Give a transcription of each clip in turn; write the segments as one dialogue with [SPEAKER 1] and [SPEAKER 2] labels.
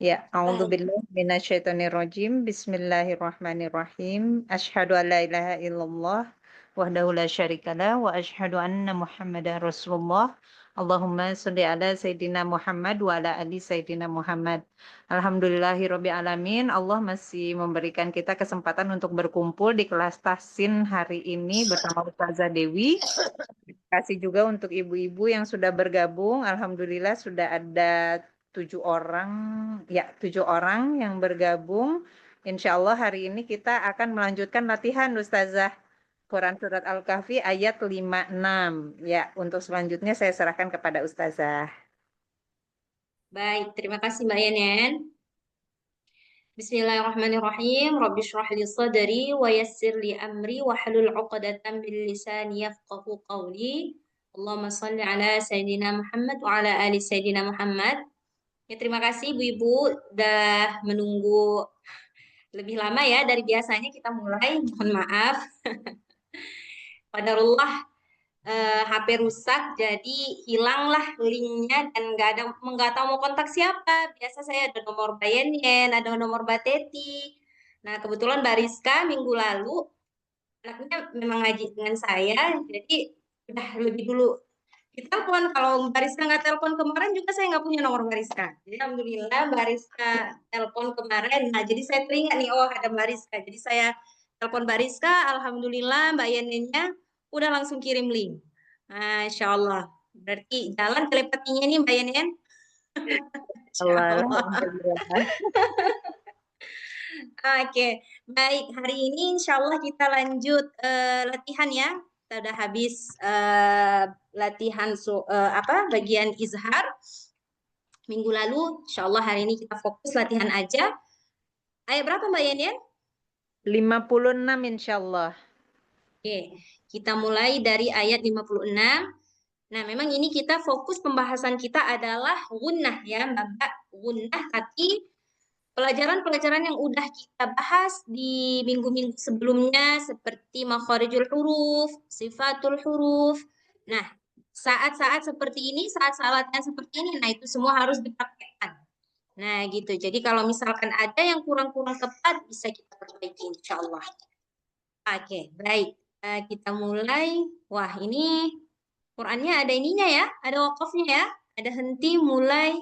[SPEAKER 1] Ya,
[SPEAKER 2] Baik.
[SPEAKER 1] a'udzubillahi minasyaitonirrajim. Bismillahirrahmanirrahim. Asyhadu an la ilaha illallah wahdahu la syarikalah wa asyhadu anna Muhammadar Rasulullah. Allahumma sholli ala sayyidina Muhammad wa ala ali sayyidina Muhammad. Alhamdulillahirabbil alamin. Allah masih memberikan kita kesempatan untuk berkumpul di kelas tahsin hari ini bersama Ustazah Dewi. Kasih juga untuk ibu-ibu yang sudah bergabung. Alhamdulillah sudah ada 7 orang, ya 7 orang yang bergabung. Insya Allah hari ini kita akan melanjutkan latihan Ustazah. Quran Surat Al-Kahfi ayat 56. Ya, untuk selanjutnya saya serahkan kepada Ustazah.
[SPEAKER 2] Baik, terima kasih Mbak Yenen. Bismillahirrahmanirrahim. Rabbi shrah li sadri wa yassir li amri wa halul 'uqdatam min lisani yafqahu qawli. Allahumma shalli ala Sayyidina Muhammad wa ala ali Sayyidina Muhammad. Ya, terima kasih Ibu-ibu udah menunggu lebih lama ya dari biasanya kita mulai. Mohon maaf. Qadarullah HP rusak jadi hilanglah linknya dan nggak tahu mau kontak siapa. Biasa saya ada nomor Mbak Yenyen, ada nomor Mbak Teti. Nah, kebetulan Mbak Rizka minggu lalu anaknya memang ngaji dengan saya, jadi udah lebih dulu ditelepon. Kalau Mbak Rizka nggak telepon kemarin juga saya nggak punya nomor Mbak Rizka. Jadi alhamdulillah Mbak Rizka telepon kemarin. Nah, jadi saya teringat nih, oh ada Mbak Rizka. Jadi saya telepon Mbak Rizka, alhamdulillah Mbak Yenennya udah langsung kirim link. Nah, insya Allah. Berarti jalan telepatinya nih Mbak Yenen. Insya
[SPEAKER 1] Allah,
[SPEAKER 2] Allah.
[SPEAKER 1] alhamdulillah.
[SPEAKER 2] Oke, baik. Hari ini insya Allah kita lanjut latihan ya. Kita udah habis latihan bagian izhar minggu lalu. Insya Allah hari ini kita fokus latihan aja. Ayat berapa Mbak Yenen?
[SPEAKER 1] 56 insya Allah.
[SPEAKER 2] Oke, kita mulai dari ayat 56. Nah, memang ini kita fokus pembahasan kita adalah gunnah ya, Mbak. Gunnah, tapi pelajaran-pelajaran yang udah kita bahas di minggu-minggu sebelumnya seperti makharijul huruf, sifatul huruf. Nah, saat-saat seperti ini, saat-saat latihan seperti ini, nah itu semua harus dipraktekkan. Nah, gitu. Jadi kalau misalkan ada yang kurang-kurang tepat, bisa kita perbaiki insya Allah. Oke, baik. Kita mulai. Wah, ini Qurannya ada ininya ya, ada wakafnya ya, ada henti, mulai.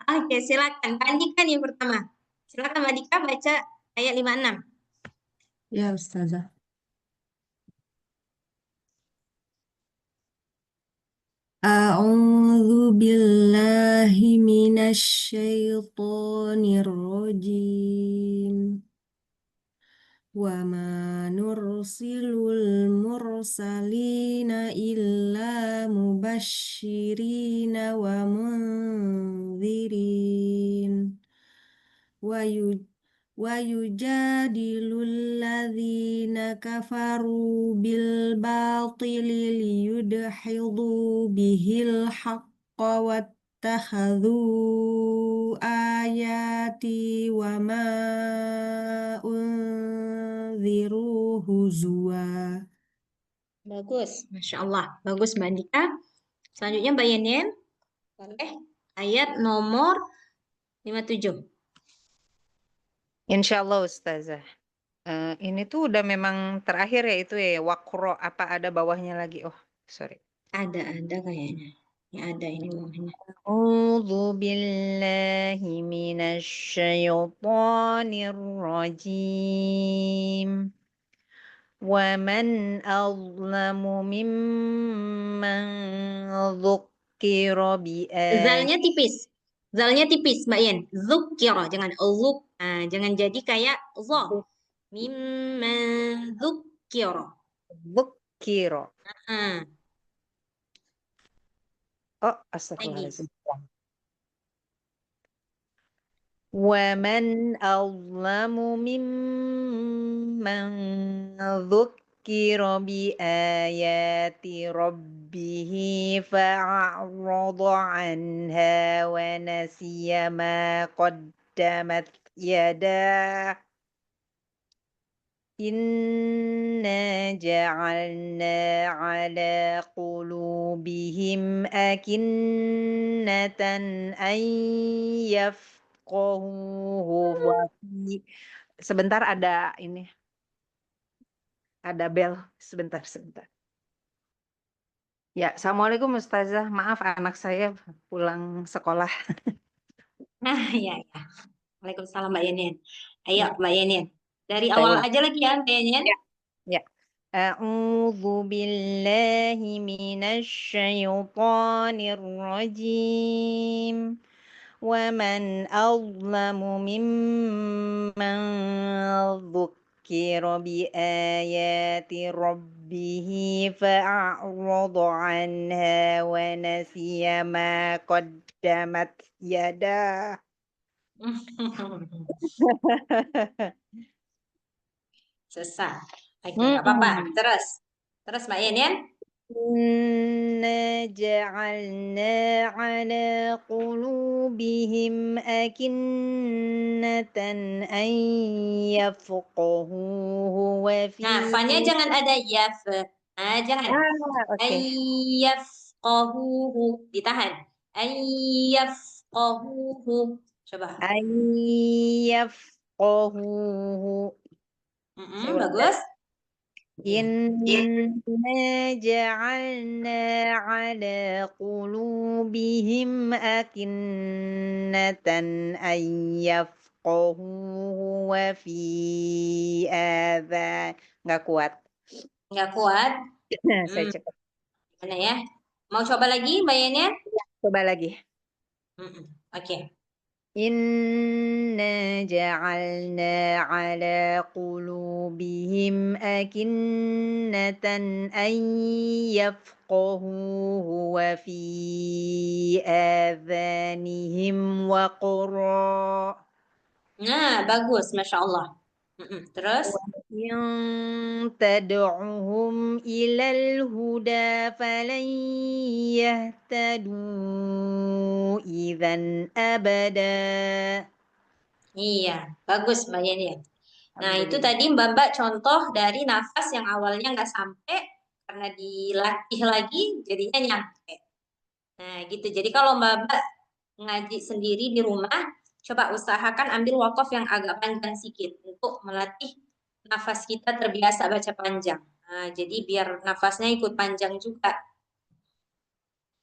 [SPEAKER 2] Oke, silakan. Bandingkan yang pertama. Silakan Mbak Dika baca ayat 56.
[SPEAKER 3] Ya, Ustazah. A'udzu billahi minasyaitonir rajim. Wa ma nursilul mursalina illa mubashshirina wa mundzirin. Wa yujadilul ladzina kafaru bil batili liyudhidu bihil haqqa wattakhadhu ayati wa ma unziru huzwa.
[SPEAKER 2] Bagus, Masya Allah. Bagus Mbak Dika. Selanjutnya Mbak Yenen. Boleh. Ayat nomor 57.
[SPEAKER 1] Insya Allah Ustazah. Ini tuh udah memang terakhir ya itu ya, wakro apa ada bawahnya lagi? Oh, sorry.
[SPEAKER 2] Ada kayaknya. Ya, ada ini bawahnya.
[SPEAKER 1] A'udzu billahi minasyaitonir rajim. Wa man azlamu mimman dzukkira bi
[SPEAKER 2] Zalnya tipis. Zalnya tipis, Mbak Yen. Zukkira, jangan zuk. Nah, jangan jadi kayak zo. Mimma zukkira.
[SPEAKER 1] dzukkira.
[SPEAKER 2] Nah,
[SPEAKER 1] Oh,
[SPEAKER 2] lagi.
[SPEAKER 1] astagfirullahaladzim. ومن أظلم ممن ذكر بآيات ربه فأعرض عنها ونسي ما قدمت يداه Inna ja'alna ala qulubihim akinnatan an yafqahuhu wa fi sebentar ada ini, ada bel. Sebentar, sebentar. Ya, Assalamualaikum Ustazah. Maaf anak saya pulang sekolah.
[SPEAKER 2] Nah, ya, ya. Waalaikumsalam Mbak Yenin. Ayo Mbak Yenin. Dari
[SPEAKER 1] Saya
[SPEAKER 2] awal
[SPEAKER 1] ulang.
[SPEAKER 2] aja lagi ya Mbak Yenin.
[SPEAKER 1] Ya. Ya. A'udzu billahi minasy syaithanir rajim. ومن أظلم ممن ذكر بآيات ربه فأعرض عنها ونسي ما قدمت يداه.
[SPEAKER 2] Susah. Oke, nggak apa-apa. Terus. Terus Mbak Yenin.
[SPEAKER 1] إنا جعلنا على قلوبهم أكنة أن يفقهوه وفي
[SPEAKER 2] Nah, fa-nya jangan ada yaf. Nah, jangan.
[SPEAKER 1] oke.
[SPEAKER 2] Ayyafqahuhu. Ditahan. Ayyafqahuhu. Coba.
[SPEAKER 1] أن يفقهوه. Saya ulang.
[SPEAKER 2] Bagus.
[SPEAKER 1] إنا جعلنا على قلوبهم أكنة أن يفقهوه وفي آذان nggak kuat.
[SPEAKER 2] Nggak kuat.
[SPEAKER 1] Saya cepat.
[SPEAKER 2] Mana ya? Mau coba lagi Mbak Yenin?
[SPEAKER 1] Coba lagi.
[SPEAKER 2] Oke.
[SPEAKER 1] إنا جعلنا على قلوبهم أكنة أن يفقهوه وفي آذانهم وقرا.
[SPEAKER 2] Nah, bagus, Masya Allah. Terus?
[SPEAKER 1] وإن تدعهم إلى الهدى فلن يهتدوا إذا أبدا.
[SPEAKER 2] Iya, bagus Mbak Yenin. Nah, itu
[SPEAKER 1] Alhamdulillah.
[SPEAKER 2] tadi Mbak contoh dari nafas yang awalnya nggak sampai, karena dilatih lagi jadinya nyampe. Nah, gitu. Jadi kalau Mbak ngaji sendiri di rumah, coba usahakan ambil wakaf yang agak panjang sedikit untuk melatih nafas kita terbiasa baca panjang. Nah, jadi biar nafasnya ikut panjang juga.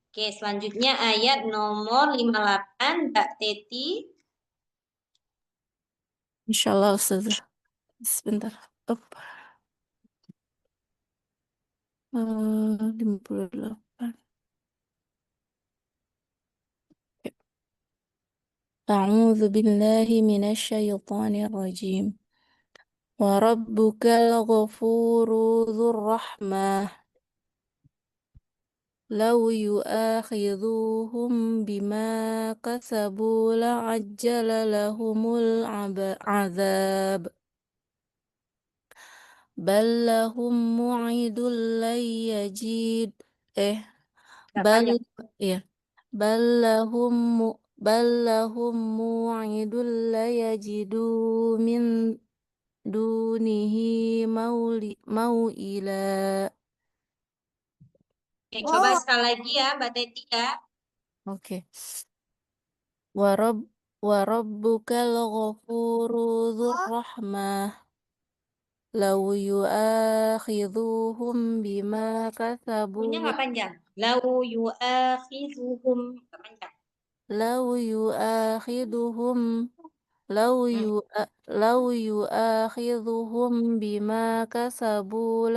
[SPEAKER 2] Oke, selanjutnya ayat nomor 58, Mbak Teti.
[SPEAKER 3] Insyaallah Ustazah. Sebentar. 58. أعوذ بالله من الشيطان الرجيم وربك الغفور ذو الرحمة لو يؤاخذوهم بما كسبوا لعجل لهم العذاب بل لهم موعد لن يجد بل لهم موعد لا يجدوا من دونه موئلا.
[SPEAKER 2] Oke, coba sekali lagi ya Mbak Teti ya.
[SPEAKER 3] Oke. Warabbukal ghafuru dzur rahmah law yu'akhidhuhum bima kasabu
[SPEAKER 2] Punya nggak panjang? Lau yu'akhidhuhum. Nggak panjang.
[SPEAKER 3] law yu'akhidhuhum law yu'akhidhuhum bima kasabu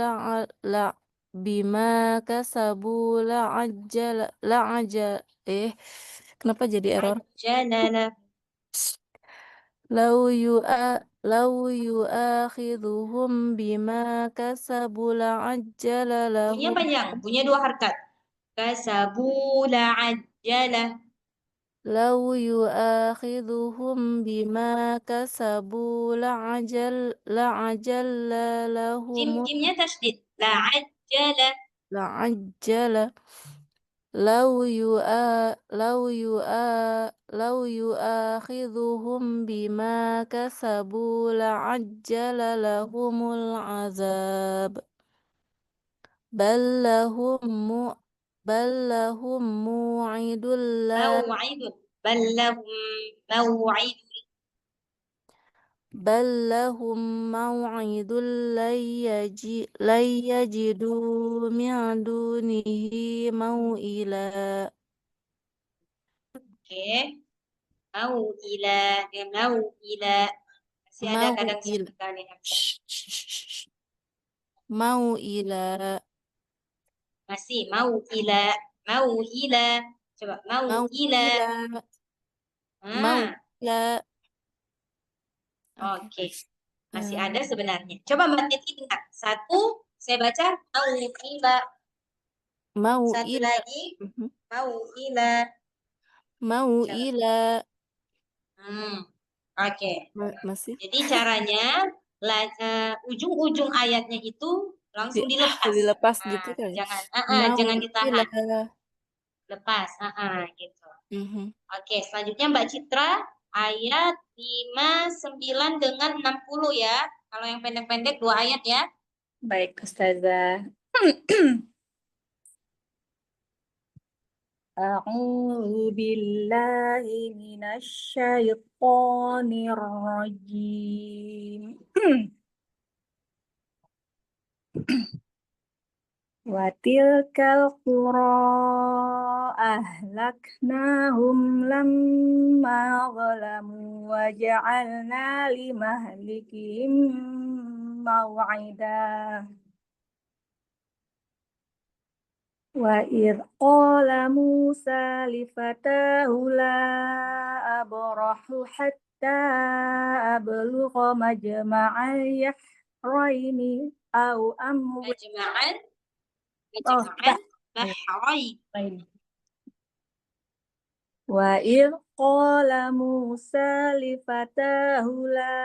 [SPEAKER 3] kenapa jadi error?
[SPEAKER 2] Ajjalana.
[SPEAKER 3] law yu'akhidhuhum bima kasabu la'ajjala
[SPEAKER 2] Punya
[SPEAKER 3] lahum
[SPEAKER 2] panjang. Punya 2 harkat. Kasabu la'ajjala.
[SPEAKER 3] law yu'akhidhuhum bima kasabu la'ajjala lahum
[SPEAKER 2] Jimnya tasdid. La'ajjala.
[SPEAKER 3] la'ajjala لو يؤاخذهم بما كسبوا لعجل لهم العذاب بل لهم موعد
[SPEAKER 2] موعد بل لهم موعد
[SPEAKER 3] بل لهم موعد لن يجدوا من دونه موئلا
[SPEAKER 2] Oke, mau ila masih ada kadang
[SPEAKER 3] موئل
[SPEAKER 2] suka nih.
[SPEAKER 3] موئلا
[SPEAKER 2] Masih mau ila coba mau ila
[SPEAKER 3] موئلا موئلا
[SPEAKER 2] oke masih ada sebenarnya. Coba Mbak Titi dengar. Satu, saya baca mau ila. Satu
[SPEAKER 3] موئلا
[SPEAKER 2] lagi mau ila.
[SPEAKER 3] موئلا
[SPEAKER 2] Oke.
[SPEAKER 3] masih
[SPEAKER 2] Jadi caranya ujung-ujung ayatnya itu langsung dilepas.
[SPEAKER 3] dilepas gitu kan ya?
[SPEAKER 2] Jangan ditahan.
[SPEAKER 3] Nau'ila.
[SPEAKER 2] Lepas. Gitu.
[SPEAKER 3] Mhm.
[SPEAKER 2] Oke, selanjutnya Mbak Citra ayat 59 dengan 60 ya. Kalau yang pendek-pendek 2 ayat ya.
[SPEAKER 1] Baik, Ustazah. A'udzu billahi minasyaitonir rajim. Wa tilkal qura ahlaknahum lamma zalamu wa ja'alna limahlikihim maw'ida. Wa idh qala Musa li fatahu la abrahu hatta ablugha majma'al bahraini aw amri
[SPEAKER 2] Majma'an bahrain.
[SPEAKER 1] Wa idh qala Musa li fatahu la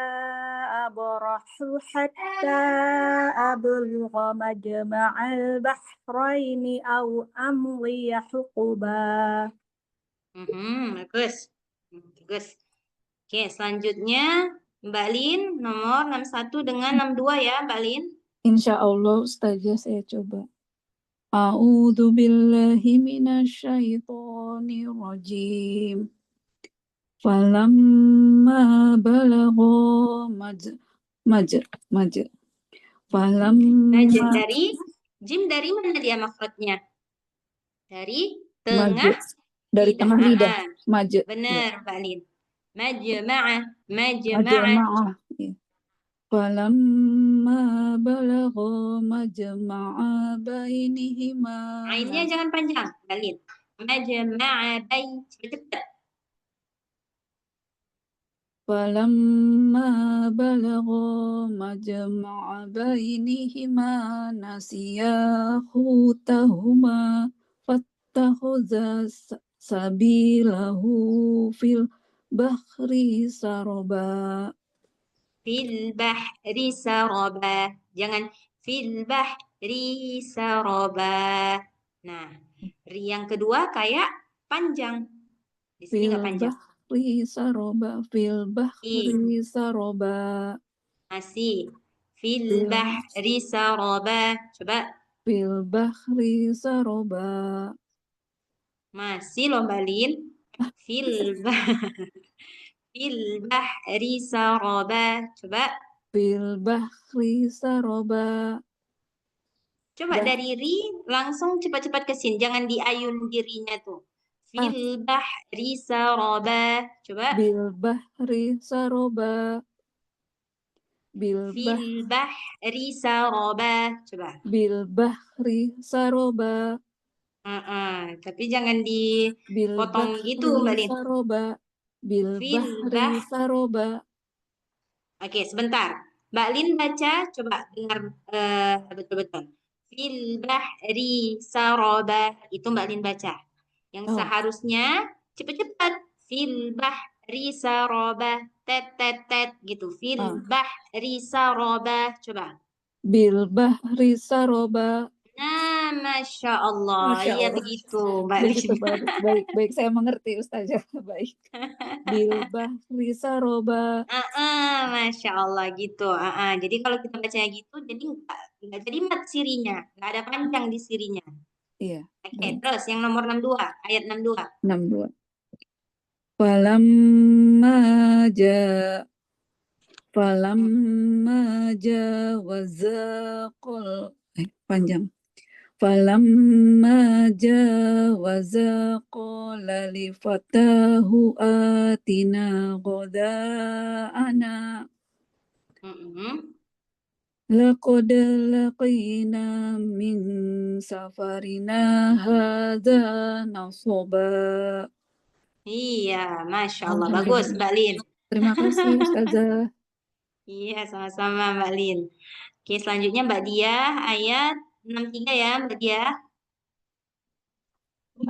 [SPEAKER 1] abrahu hatta ablugha majma'al bahraini aw amri huquba.
[SPEAKER 2] Bagus. Oke, selanjutnya Mbak Lin nomor 61 dengan 62 ya, Mbak Lin.
[SPEAKER 4] Insya Allah Ustazah saya coba. A'udzu billahi minasyaitonir rajim. Falamma balagha Falamma
[SPEAKER 2] dari jim dari mana dia makhrajnya? Dari tengah
[SPEAKER 4] dari tengah lidah.
[SPEAKER 2] Benar, Mbak Lin. Majma'ah.
[SPEAKER 4] Ya. Falamma balagha majma'a bainihima.
[SPEAKER 2] Ainnya jangan panjang, Mbak Lin. Majma'a bain. Cepat.
[SPEAKER 4] Falamma balagha majma'a bainihima nasiya hutahuma fattakhadha sabilahu fil bahri saraba.
[SPEAKER 2] Fil bahri saraba. Jangan fil bahri saraba. Nah, ri yang kedua kayak panjang. Di sini nggak panjang.
[SPEAKER 4] Fil bahri saroba.
[SPEAKER 2] Masih. Fil bahri saroba. Coba.
[SPEAKER 4] Fil bahri saroba.
[SPEAKER 2] Masih lomba Lin. Fil bahri saroba. Coba.
[SPEAKER 4] Fil bahri saroba.
[SPEAKER 2] Coba dari ri langsung cepat-cepat ke sin. Jangan diayun dirinya tuh. Fil bahri saroba. Coba.
[SPEAKER 4] Bil bahri saroba.
[SPEAKER 2] Fil bahri saroba. Coba.
[SPEAKER 4] Bil bahri saroba.
[SPEAKER 2] Tapi jangan dipotong gitu, Mbak Lin.
[SPEAKER 4] Saroba. Bil bahri saroba.
[SPEAKER 2] Oke, sebentar. Mbak Lin baca, coba dengar betul-betul. Fil bahri saroba. Itu Mbak Lin baca. Yang seharusnya cepat-cepat. Fil bahri saroba. Tet gitu. Fil bahri saroba. Coba.
[SPEAKER 4] Bil bahri saroba.
[SPEAKER 2] Nah, Masya Allah.
[SPEAKER 4] Masya
[SPEAKER 2] Iya
[SPEAKER 4] Allah.
[SPEAKER 2] begitu, Mbak
[SPEAKER 4] Begitu
[SPEAKER 2] Lina.
[SPEAKER 4] bagus. Baik, baik. Saya mengerti Ustazah. Baik. Bil bahri saroba.
[SPEAKER 2] Masya Allah gitu. Jadi kalau kita bacanya gitu, jadi nggak jadi mat sirinya, nggak ada panjang di sirinya.
[SPEAKER 4] Iya.
[SPEAKER 2] Oke,
[SPEAKER 4] Baik.
[SPEAKER 2] terus yang nomor 62, ayat 62.
[SPEAKER 4] 62. Falamma ja falamma jawazaqal panjang. Falamma jawaza qala li fatahu atina ghada'ana
[SPEAKER 2] Mm-mm.
[SPEAKER 4] laqad laqina min safarina hadza nasaba.
[SPEAKER 2] Iya, Masya Allah. Bagus,
[SPEAKER 4] Alhamdulillah.
[SPEAKER 2] Mbak Lin.
[SPEAKER 4] Terima kasih Ustazah.
[SPEAKER 2] Iya, sama-sama Mbak Lin. Oke, selanjutnya Mbak Diah, ayat 63 ya, Mbak Diah.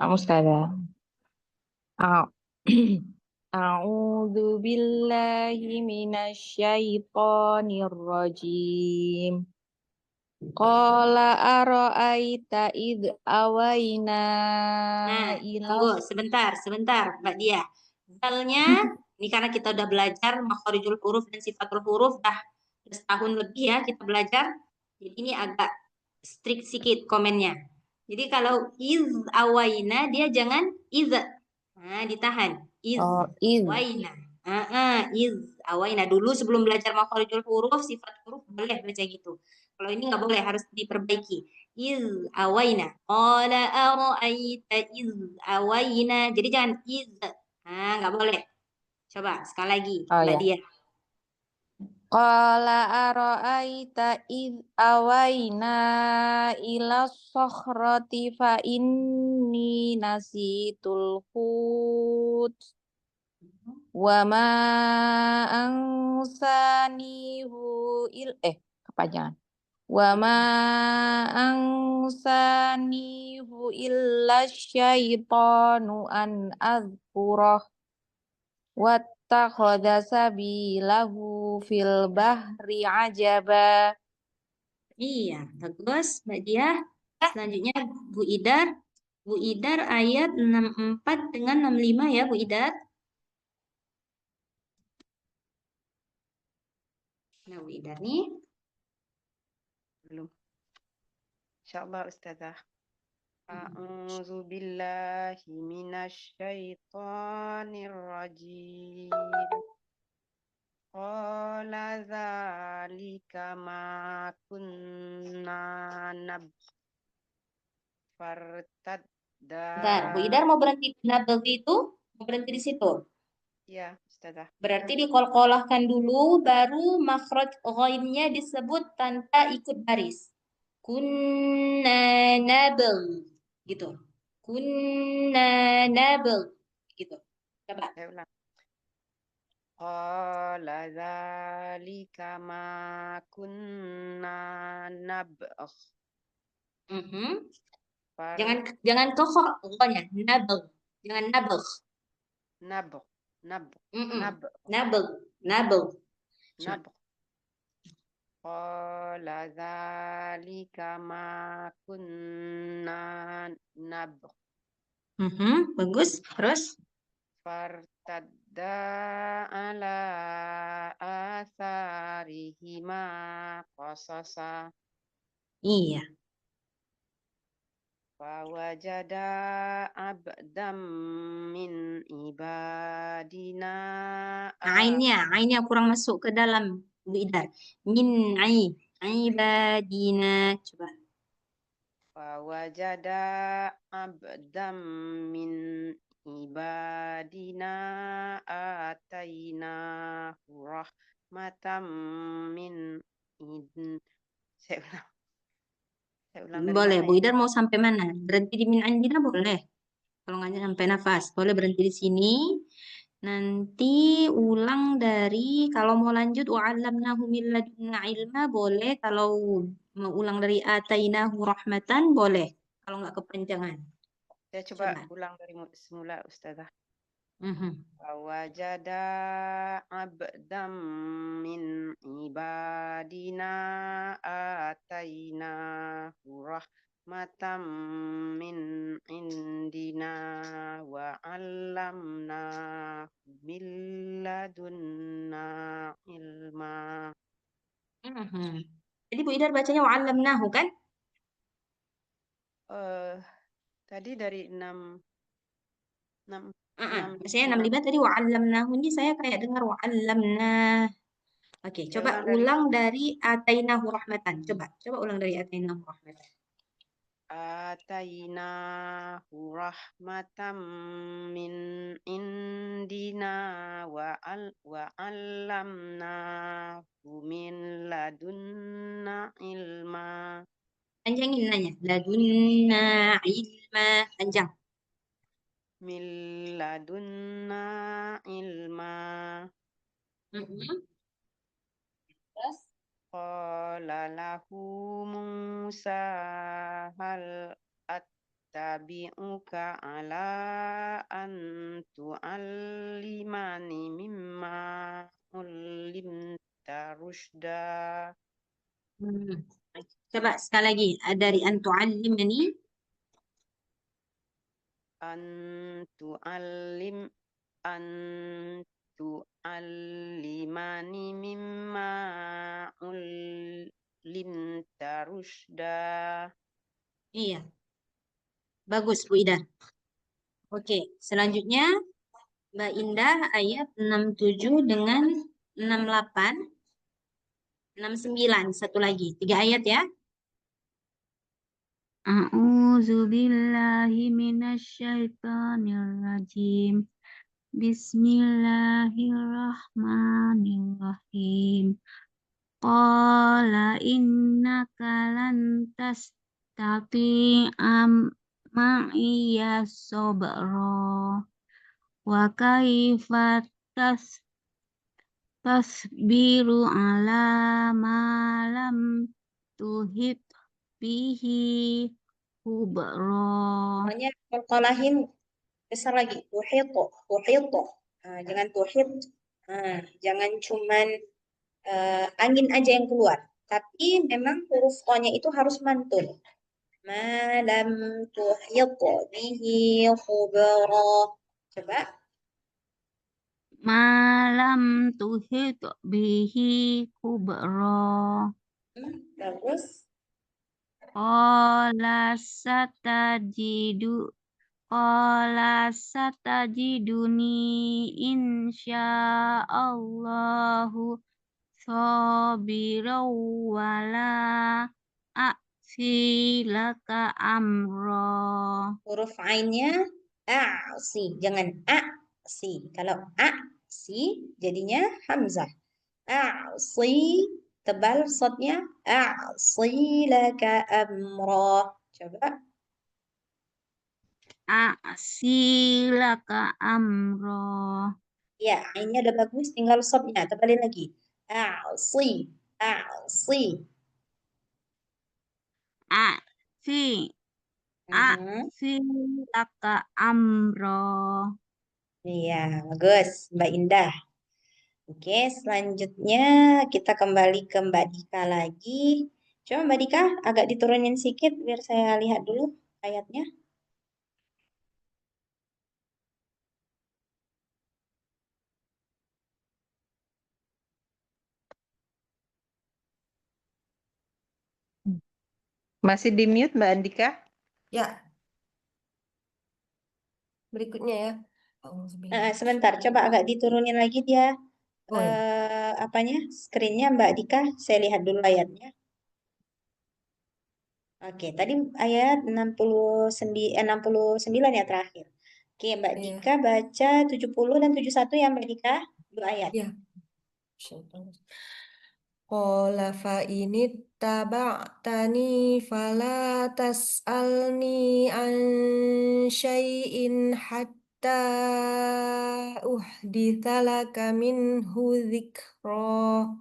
[SPEAKER 1] Ustazah. A'udzu billahi minasyaitonir rajim. Qala ara'aita id awaina
[SPEAKER 2] Nah,
[SPEAKER 1] ila
[SPEAKER 2] tunggu sebentar, Mbak Diah. Zalnya, ini karena kita udah belajar makhorijul huruf dan sifatul huruf, dah setahun lebih ya kita belajar. Jadi ini agak strict sedikit komennya. Jadi kalau iz awaina, dia jangan iz. Nah, ditahan. Iz
[SPEAKER 1] id.
[SPEAKER 2] awaina. Iz awaina. Dulu sebelum belajar makhorijul huruf, sifat huruf boleh baca gitu. Kalau ini nggak boleh, harus diperbaiki. Iz awaina. Qala ara'aita iz awaina. Jadi jangan iz. Nah, nggak boleh. Coba sekali lagi,
[SPEAKER 1] Oh
[SPEAKER 2] Mbak
[SPEAKER 1] ya.
[SPEAKER 2] Dia.
[SPEAKER 1] Qala ara'aita id awaina ila sokhrati fa inni nasitul hut wa ma ansanihu kepanjangan. Wa ma ansanihu illa syaitanu an azkurah wattakhadha sabilahu fil bahri ajaba.
[SPEAKER 2] Iya, bagus, Mbak Dia. Selanjutnya Bu Idar. Bu Idar ayat 64 dengan 65 ya, Bu Idar. Nah, Bu Idar nih.
[SPEAKER 5] Belum. Insyaallah Ustazah. A'udzu billahi minasyaitonir rajim. Qala dzalika ma kunna fartadda.
[SPEAKER 2] Bentar, Bu Idar mau berhenti nabel itu? Mau berhenti di situ?
[SPEAKER 5] Ya, Ustazah.
[SPEAKER 2] Berarti dikolkolahkan dulu, baru makhraj ghainnya disebut tanpa ikut baris. Kunna nabel. Gitu. Kunna nabel. Gitu. Coba.
[SPEAKER 5] Saya ulang. Qala dzalika ma kunna nabgh.
[SPEAKER 2] Jangan kokok pokoknya. Nabel. Jangan nabel.
[SPEAKER 5] Nabgh.
[SPEAKER 2] Nabel.
[SPEAKER 5] Nabgh. Qala dzalika ma kunna nabgh.
[SPEAKER 2] Bagus. Terus?
[SPEAKER 5] Fartadda ala atharihima qasasa.
[SPEAKER 2] Iya.
[SPEAKER 5] Fawajada abdam min ibadina.
[SPEAKER 2] Ainnya kurang masuk ke dalam Bu Idar. Min ibadina. Coba.
[SPEAKER 5] Fawajada abdam min ibadina ataina rahmatam min idn. Saya ulang dari
[SPEAKER 2] Boleh,
[SPEAKER 5] mana
[SPEAKER 2] Bu
[SPEAKER 5] ya?
[SPEAKER 2] Idar mau sampai mana? Berhenti di min indina boleh. Kalau nggak sampai nafas, boleh berhenti di sini. Nanti ulang dari, kalau mau lanjut wa'allamnahu min ladunna ilma boleh. Kalau mau ulang dari atainahu rahmatan boleh. Kalau nggak kepanjangan.
[SPEAKER 5] Saya coba ulang dari semula Ustazah. Wajada abdam min ibadina ataina rahmatam min indina wa 'allamnahu min ladunna ilma.
[SPEAKER 2] Jadi Bu Idar bacanya wa'allamnahu kan?
[SPEAKER 5] Tadi dari 6
[SPEAKER 2] Saya 65 tadi wa'allamnahu, ini saya kayak dengar wa'allamnah. Oke,
[SPEAKER 5] Saya
[SPEAKER 2] coba ulang dari atainahu rahmatan. Coba ulang dari atainahu rahmatan.
[SPEAKER 5] Atainahu rahmatam min indina wa 'allamnahu min ladunna ilma.
[SPEAKER 2] Panjangin nanya. Ladunna ilma. Panjang.
[SPEAKER 5] Min ladunna ilma.
[SPEAKER 2] Terus?
[SPEAKER 5] Qala lahu Musa hal attabi'uka ala an tu'allimani mimma ullimta rushda.
[SPEAKER 2] Coba sekali lagi. Dari an tu'allimani.
[SPEAKER 5] An tu'allimani mimma ullimta rushda.
[SPEAKER 2] Iya. Bagus, Bu Ida. Oke, selanjutnya Mbak Indah ayat 67 dengan 68. 69, satu lagi. 3 ayat ya.
[SPEAKER 3] A'udzu billahi minasyaitonir rajim. Bismillahirrahmanirrahim. Qala innaka lan tastati'a ma'iya sabra. Wa kaifa tasbiru ala ma lam tuhit bihi khubra.
[SPEAKER 2] Pokoknya qalqalahin besar lagi. Tuhitu. Jangan tuhit. Jangan cuman angin aja yang keluar. Tapi memang huruf O-nya itu harus mantul. Malam tuhitu bihi khubra. Coba.
[SPEAKER 3] Malam tuhit bihi khubra.
[SPEAKER 2] Bagus.
[SPEAKER 3] Qala satajiduni insyaallahu sabiran wala a'silaka amra.
[SPEAKER 2] Huruf ainnya a'si, jangan a'si. Kalau a'si jadinya hamzah. A'si tebal sotnya a'si laka amra. Coba.
[SPEAKER 3] A'silaka amra.
[SPEAKER 2] Ya, ainnya udah bagus, tinggal sotnya. Tebalin lagi. A'si, a'si.
[SPEAKER 3] A'silaka amra.
[SPEAKER 2] Iya, bagus, Mbak Indah. Oke, selanjutnya kita kembali ke Mbak Dika lagi. Coba Mbak Dika agak diturunin sedikit biar saya lihat dulu ayatnya.
[SPEAKER 1] Masih di mute Mbak Andika?
[SPEAKER 6] Ya. Berikutnya ya.
[SPEAKER 2] Sebentar, coba agak diturunin lagi dia
[SPEAKER 6] Oh ya.
[SPEAKER 2] apanya? Screennya Mbak Dika. Saya lihat dulu ayatnya. Oke, tadi ayat 69 ya terakhir. Oke, Mbak
[SPEAKER 6] Iya.
[SPEAKER 2] Dika baca 70 dan 71 ya Mbak Dika. 2 ayat.
[SPEAKER 6] Ya. Qala fa ini taba'tani fala tas'alni an syai'in hatta uhditha laka minhu dzikra.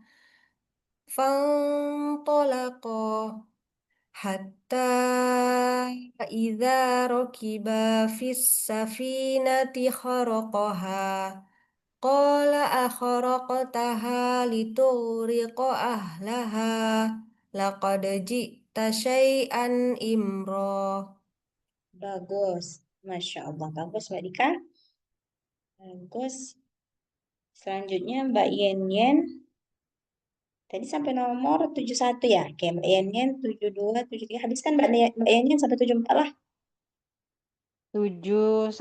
[SPEAKER 6] Fantalaqa hatta idza rakiba fis safinati kharaqaha. Qala akharaqtaha litughriqa ahlaha laqad ji'ta syai'an imra.
[SPEAKER 2] Bagus. Masya Allah. Bagus, Mbak Dika. Bagus. Selanjutnya Mbak Yen. Tadi sampai nomor 71 ya? Oke, Mbak Yen 72, 73. Habiskan Mbak Yen sampai 74 lah.
[SPEAKER 1] 71,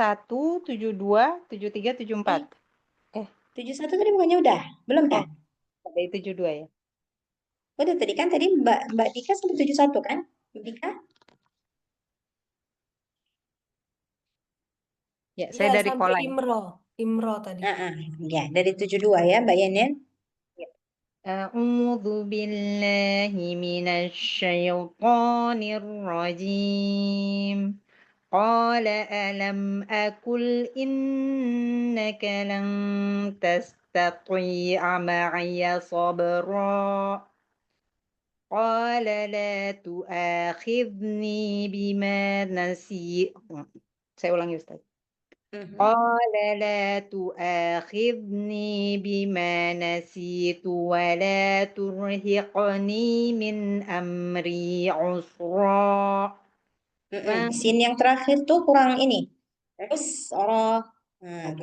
[SPEAKER 1] 72, 73, 74.
[SPEAKER 2] 71 tadi bukannya udah? Belum ya?
[SPEAKER 1] Oh, dari 72 ya.
[SPEAKER 2] Udah tadi kan tadi Mbak Dika sampai 71 kan? Mbak Dika?
[SPEAKER 1] Ya,
[SPEAKER 6] Iya,
[SPEAKER 1] saya dari
[SPEAKER 6] sampai
[SPEAKER 1] Kolai.
[SPEAKER 6] Imro tadi.
[SPEAKER 2] Ya, dari 72 ya Mbak Yen.
[SPEAKER 1] أعوذ بالله من الشيطان الرجيم قال ألم أقل إنك لن تستطيع معي صبرا قال لا تؤاخذني بما نسيت. Saya ulangi Ustaz. قال لا تؤاخذني بما نسيت ولا ترهقني من أمري عسرا.
[SPEAKER 2] Sin yang terakhir tuh kurang ini. Usra.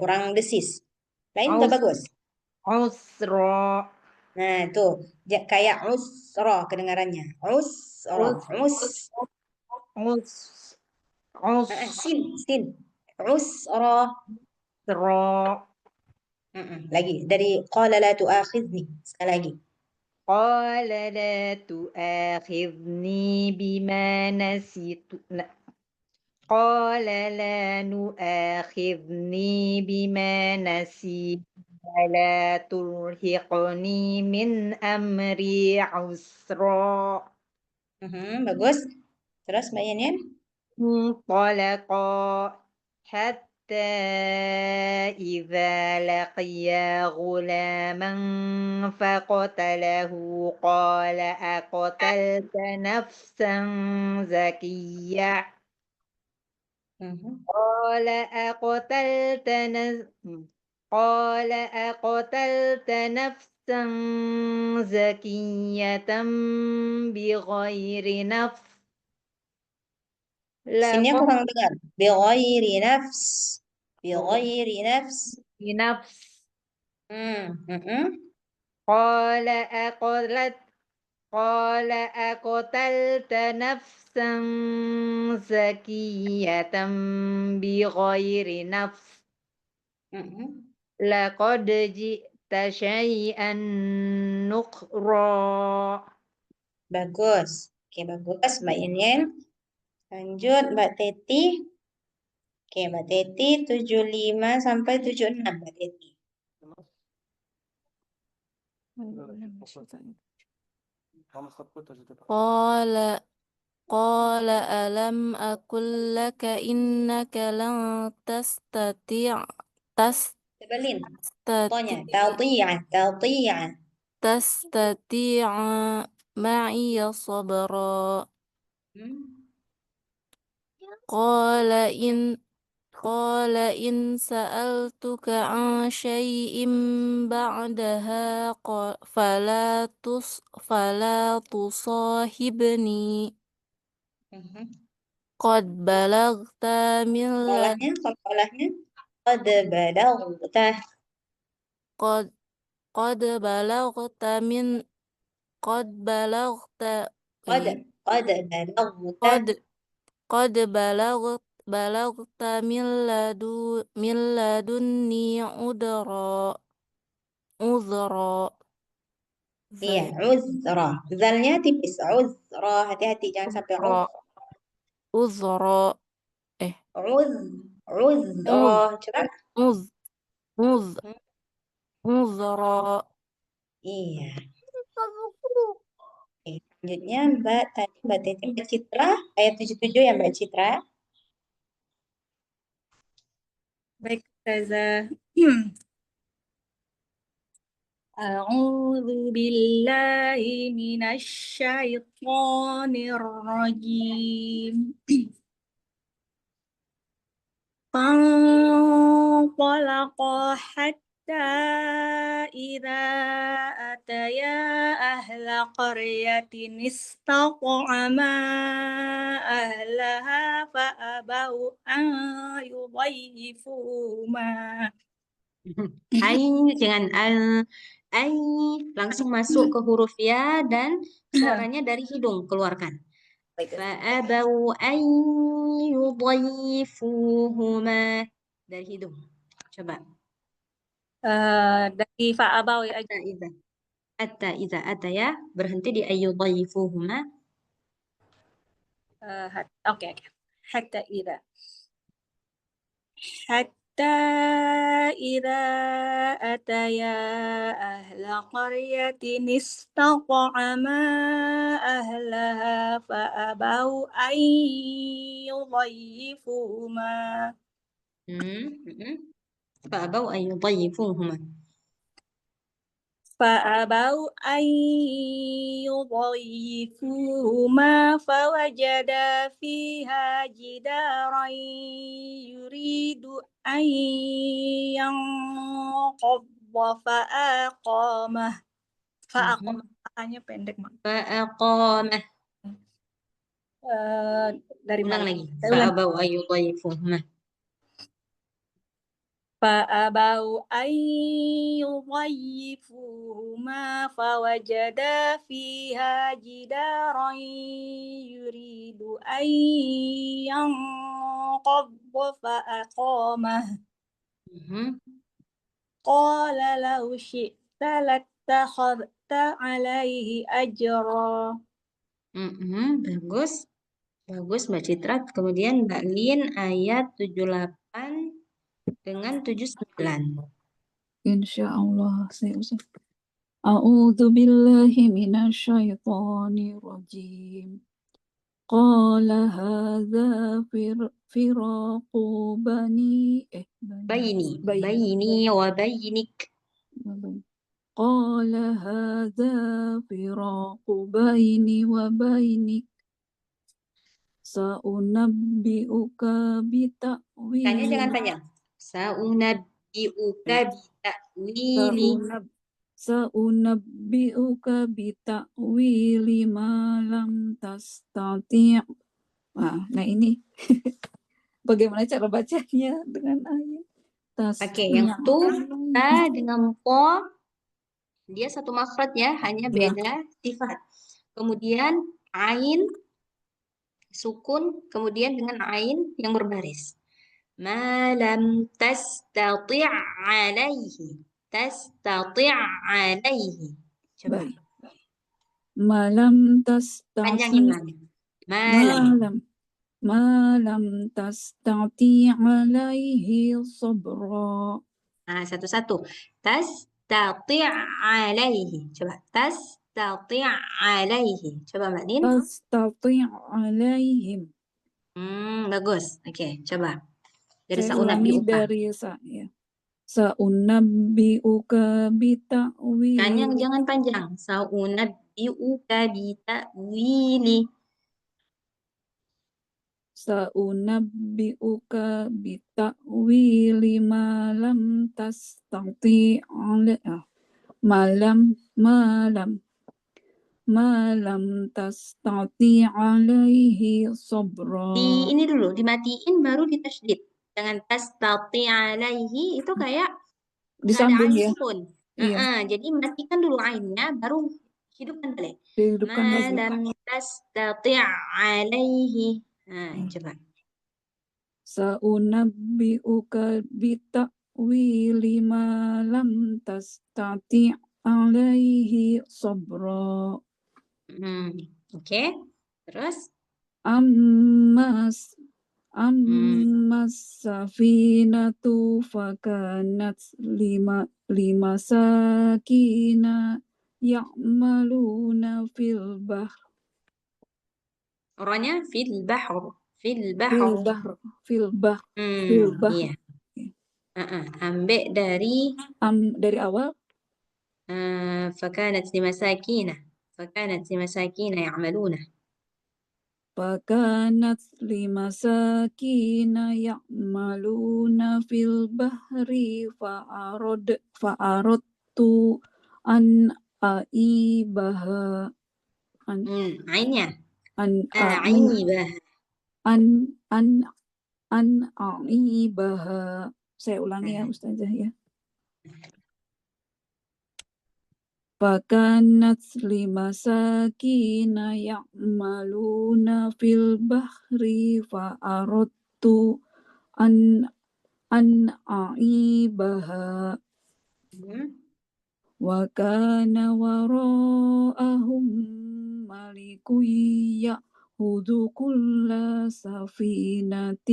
[SPEAKER 2] Kurang desis. Lain udah bagus.
[SPEAKER 1] عسرا.
[SPEAKER 2] Nah, tuh kayak usra kedengarannya. Usra. Sin. Usra.
[SPEAKER 1] عسرا.
[SPEAKER 2] Lagi dari qala la tu'akhidni. Sekali lagi.
[SPEAKER 1] قال لا تؤاخذني بما نسيت. قال لا نؤاخذني بما نسيت ولا ترهقني من أمري عسرا.
[SPEAKER 2] Bagus. Terus Mbak Yen.
[SPEAKER 1] انطلقا حتى إذا لقيا غلاما فقتله قال أقتلت نفسا زكية قال أقتلت نفسا زكية بغير نفس
[SPEAKER 2] Sinnya
[SPEAKER 1] لقد
[SPEAKER 2] kurang dengar. Bighairi nafs. Bighairi nafs.
[SPEAKER 1] بنفس
[SPEAKER 2] Hmm.
[SPEAKER 1] قال أقتلت نفسا زكية بغير نفس لقد جئت شيئا نكرا.
[SPEAKER 2] Bagus. Oke, bagus Mbak Yen. Lanjut Mbak Teti. Oke, Mbak Teti 75 sampai 76 Mbak Teti.
[SPEAKER 3] قال ألم أقل لك إنك لن
[SPEAKER 2] Sebelin. Tonya. Tati'an.
[SPEAKER 3] تستطيع معي صبرا قال إن سألتك عن شيء بعدها فلا تصاحبني قد بلغت من
[SPEAKER 2] Olahnya. Qad balagta.
[SPEAKER 3] قد بلغت من قد بلغت
[SPEAKER 2] Qad balagta.
[SPEAKER 3] قد بلغت من لدني عذرا
[SPEAKER 2] Iya, uzra. Zalnya tipis. Uzra. Hati-hati jangan sampai
[SPEAKER 3] عذرا
[SPEAKER 2] uzra. Coba.
[SPEAKER 3] عذرا.
[SPEAKER 2] Iya. Oke, selanjutnya Mbak Teti Mbak Citra ayat 77 ya Mbak Citra.
[SPEAKER 4] Baik, Ustazah. A'udzu billahi minasyaitonir rajim. فانطلقا حتى حتى إذا أتيا أهل قرية استطعما أهلها فأبوا أن يضيفوهما.
[SPEAKER 2] Jangan ai, langsung masuk ke huruf ya dan suaranya dari hidung keluarkan. Fa'abau an yudayyifuhuma dari hidung. Coba.
[SPEAKER 4] Dari fa'abau ya.
[SPEAKER 2] Hatta iza ataya berhenti di ayyudayyifuhuma.
[SPEAKER 4] Oke. Hatta إذا أتيا أهل قرية استطعما أهلها فأبوا أن يضيفوهما.
[SPEAKER 2] Fa'abau an yudayyifuhuma.
[SPEAKER 4] فأبوا أن يضيفوهما فوجدا فيها جدارا يريد أن ينقض فأقامه. Makanya pendek, Mak.
[SPEAKER 2] Fa'aqamah.
[SPEAKER 4] Dari
[SPEAKER 2] Ulang
[SPEAKER 4] mana?
[SPEAKER 2] lagi. Fa'abau an yudayyifuhuma.
[SPEAKER 4] فأبوا أن يضيفوهما فوجدا فيها جدارا يريد أن ينقض فأقامه. قال لو شئت لاتخذت عليه أجرا.
[SPEAKER 2] Bagus. Bagus Mbak Citra. Kemudian Mbak Lin ayat 78 dengan 79.
[SPEAKER 4] Insyaallah saya usah. A'udzu billahi minasyaitonir rajim. Qala hadza firaqu
[SPEAKER 2] Baini wa bainik.
[SPEAKER 4] Qala hadza firaqu baini wa bainik. Sa'unabbi'uka bita'wili.
[SPEAKER 2] Tanya jangan panjang. Sa'unabbi'uka bita'wili.
[SPEAKER 4] Sa'unabbi'uka bita'wili ma lam tastati'. Nah ini bagaimana cara bacanya dengan ayat?
[SPEAKER 2] Oke, yang ta dengan po dia satu makhraj ya, hanya beda sifat. Kemudian ain sukun, kemudian dengan ain yang berbaris. Ma lam tastati' alaihi. Tastati' alaihi. Coba.
[SPEAKER 4] Malam
[SPEAKER 2] Panjangin
[SPEAKER 4] malam. Malam tastati' alaihi sabra.
[SPEAKER 2] Satu-satu. Tastati' alaihi. Coba. Tastati' alaihi. Coba Mbak Din.
[SPEAKER 4] Tastati' alaihim.
[SPEAKER 2] Bagus. Oke, coba. Dari
[SPEAKER 4] Saya ulangi
[SPEAKER 2] sa'unabbi'uka.
[SPEAKER 4] dari ya. Sa'unabbi'uka bita'wili.
[SPEAKER 2] Jangan panjang. Sa'unabbi'uka bita'wili.
[SPEAKER 4] Sa'unabbi'uka bita'wili ma lam tastati' malam tastati' alaihi sabra.
[SPEAKER 2] Ini dulu, dimatiin baru ditasydid. Jangan tastati' alaihi itu kayak
[SPEAKER 4] disambung ya.
[SPEAKER 2] Iya. Jadi matikan dulu ainnya baru hidupkan balik. Malam tastati' alaihi. Coba.
[SPEAKER 4] Sa'unabbi'uka bita'wili ma lam tastati' alaihi sabra.
[SPEAKER 2] Oke. Terus
[SPEAKER 4] Ammas safinatu fakanat lima sakina ya'maluna fil bahr.
[SPEAKER 2] orangnya fil bahr. Iya. Ambek dari
[SPEAKER 4] awal.
[SPEAKER 2] Fakanat limasakina. Fakanat limasakina ya'maluna.
[SPEAKER 4] فكانت لمساكين يعملون في البحر فأردت أن أعيبها
[SPEAKER 2] Ainnya.
[SPEAKER 4] أن
[SPEAKER 2] Aibah.
[SPEAKER 4] أعيبها. Saya ulangi ya Ustazah ya. فكانت لمساكين يعملون في البحر فأردت أن أعيبها وكان وراءهم ملك يأخذ كل سفينة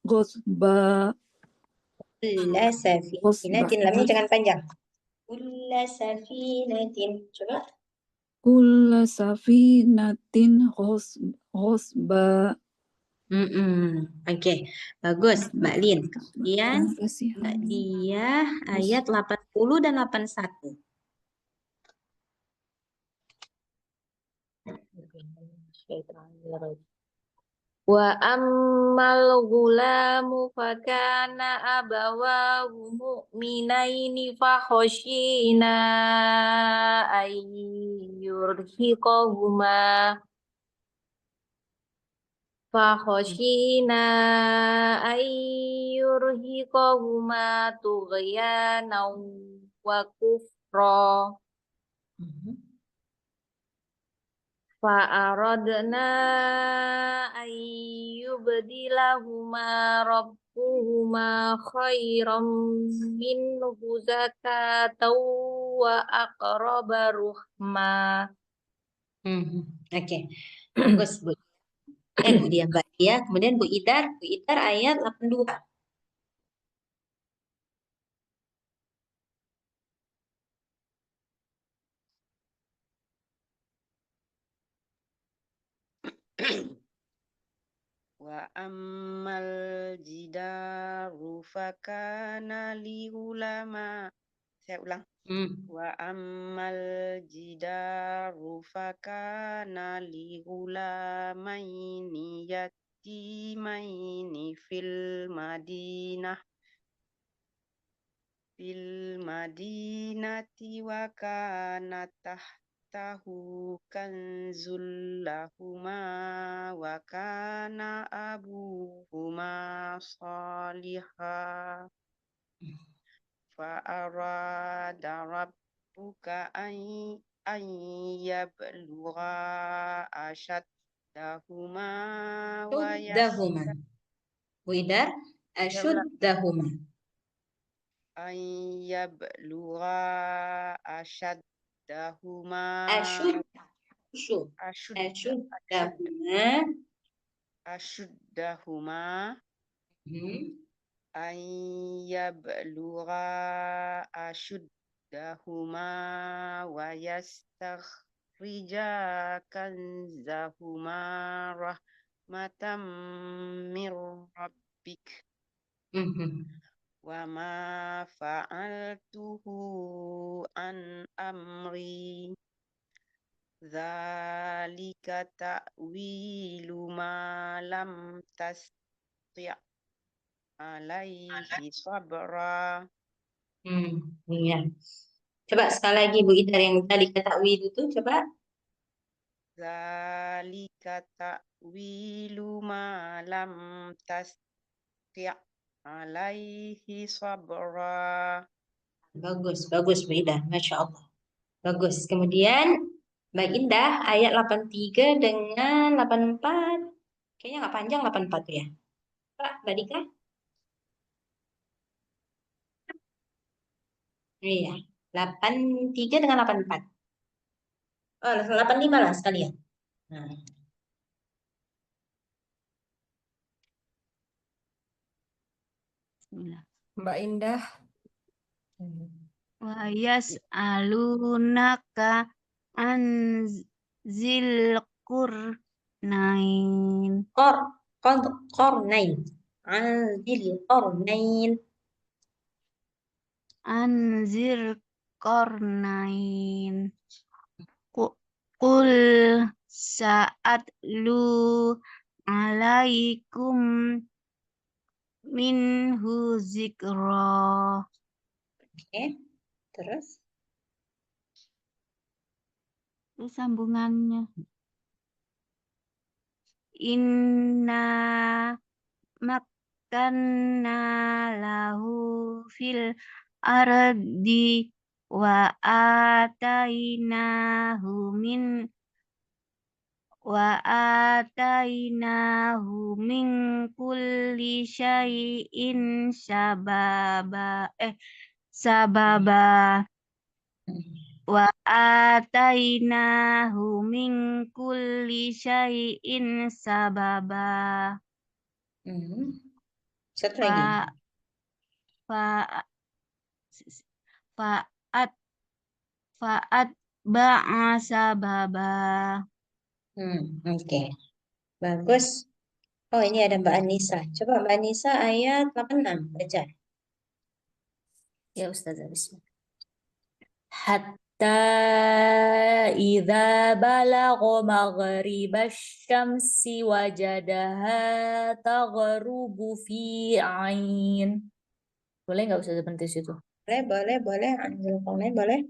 [SPEAKER 4] غصبا.
[SPEAKER 2] Kulla safinatin. Lamnya jangan panjang. Kulla safinatin. Coba.
[SPEAKER 4] Kulla safinatin ghasba.
[SPEAKER 2] Oke, bagus Mbak Lin. Kemudian
[SPEAKER 4] Terima kasih.
[SPEAKER 2] Mbak Diah ayat 80 dan 81. Wa ammal gulamu fakana abawahu mu'minaini fakhoshina ayyurhiqahuma tughyana wa kufra. Fa'aradna ayyubdilahuma rabbuhuma khairam minhu zakatan wa aqraba ruhma. Oke. Bagus, Bu. Bu Dia, Mbak Dia. Kemudian Bu Idar ayat 82.
[SPEAKER 5] Wa ammal jidaru fakana li ulama. Saya ulang. Wa ammal jidaru fakana li ulamaini yatimaini fil madinati wa kana tahtahu kanzul lahuma wa kana abuhuma salihah fa arada rabbuka an yablugha ashaddahuma wa
[SPEAKER 2] Ashuddahuma. Bu Idar, ashuddahuma.
[SPEAKER 5] an yablugha ashaddahuma ashuddahuma an yablugha ashuddahuma wa yastakhrija kanzahuma rahmatan mir rabbik wa ma fa'altuhu an amri dzalika ta'wilu ma lam tasti' alaihi sabra.
[SPEAKER 2] Iya. Coba sekali lagi Bu Idar yang tadi kata itu coba.
[SPEAKER 5] Dzalika ta'wilu ma lam tasti' alaihi sabra.
[SPEAKER 2] Bagus Bu Idar, Masya Allah. Bagus. Kemudian Mbak Indah ayat 83 dengan 84. Kayaknya nggak panjang 84 tuh ya. Pak, Mbak Dika? Iya. 83 dengan 84. Oh, 85 lah sekalian. Nah.
[SPEAKER 6] Mbak Indah.
[SPEAKER 3] Wa yas'alunaka an zil qurnain.
[SPEAKER 2] Qornain. Anzil qornain.
[SPEAKER 3] Anzir qarnain. Qul
[SPEAKER 7] sa'atlu alaikum minhu zikra.
[SPEAKER 2] Oke, terus?
[SPEAKER 7] Terus sambungannya. Inna makkanna lahu fil ardi wa atainahu min kulli syai'in sababa wa atainahu min kulli syai'in sababa.
[SPEAKER 2] Satu lagi.
[SPEAKER 7] Fa'at ba'a sababa.
[SPEAKER 2] Oke. Bagus. Oh, ini ada Mbak Anissa. Coba Mbak Anissa ayat 86 baca. Ya Ustazah, bismillah.
[SPEAKER 4] Hatta idza balagha maghribasy syamsi wajadaha taghrubu fi ain. Boleh nggak Ustazah berhenti situ?
[SPEAKER 2] Boleh. Ambil komen, boleh.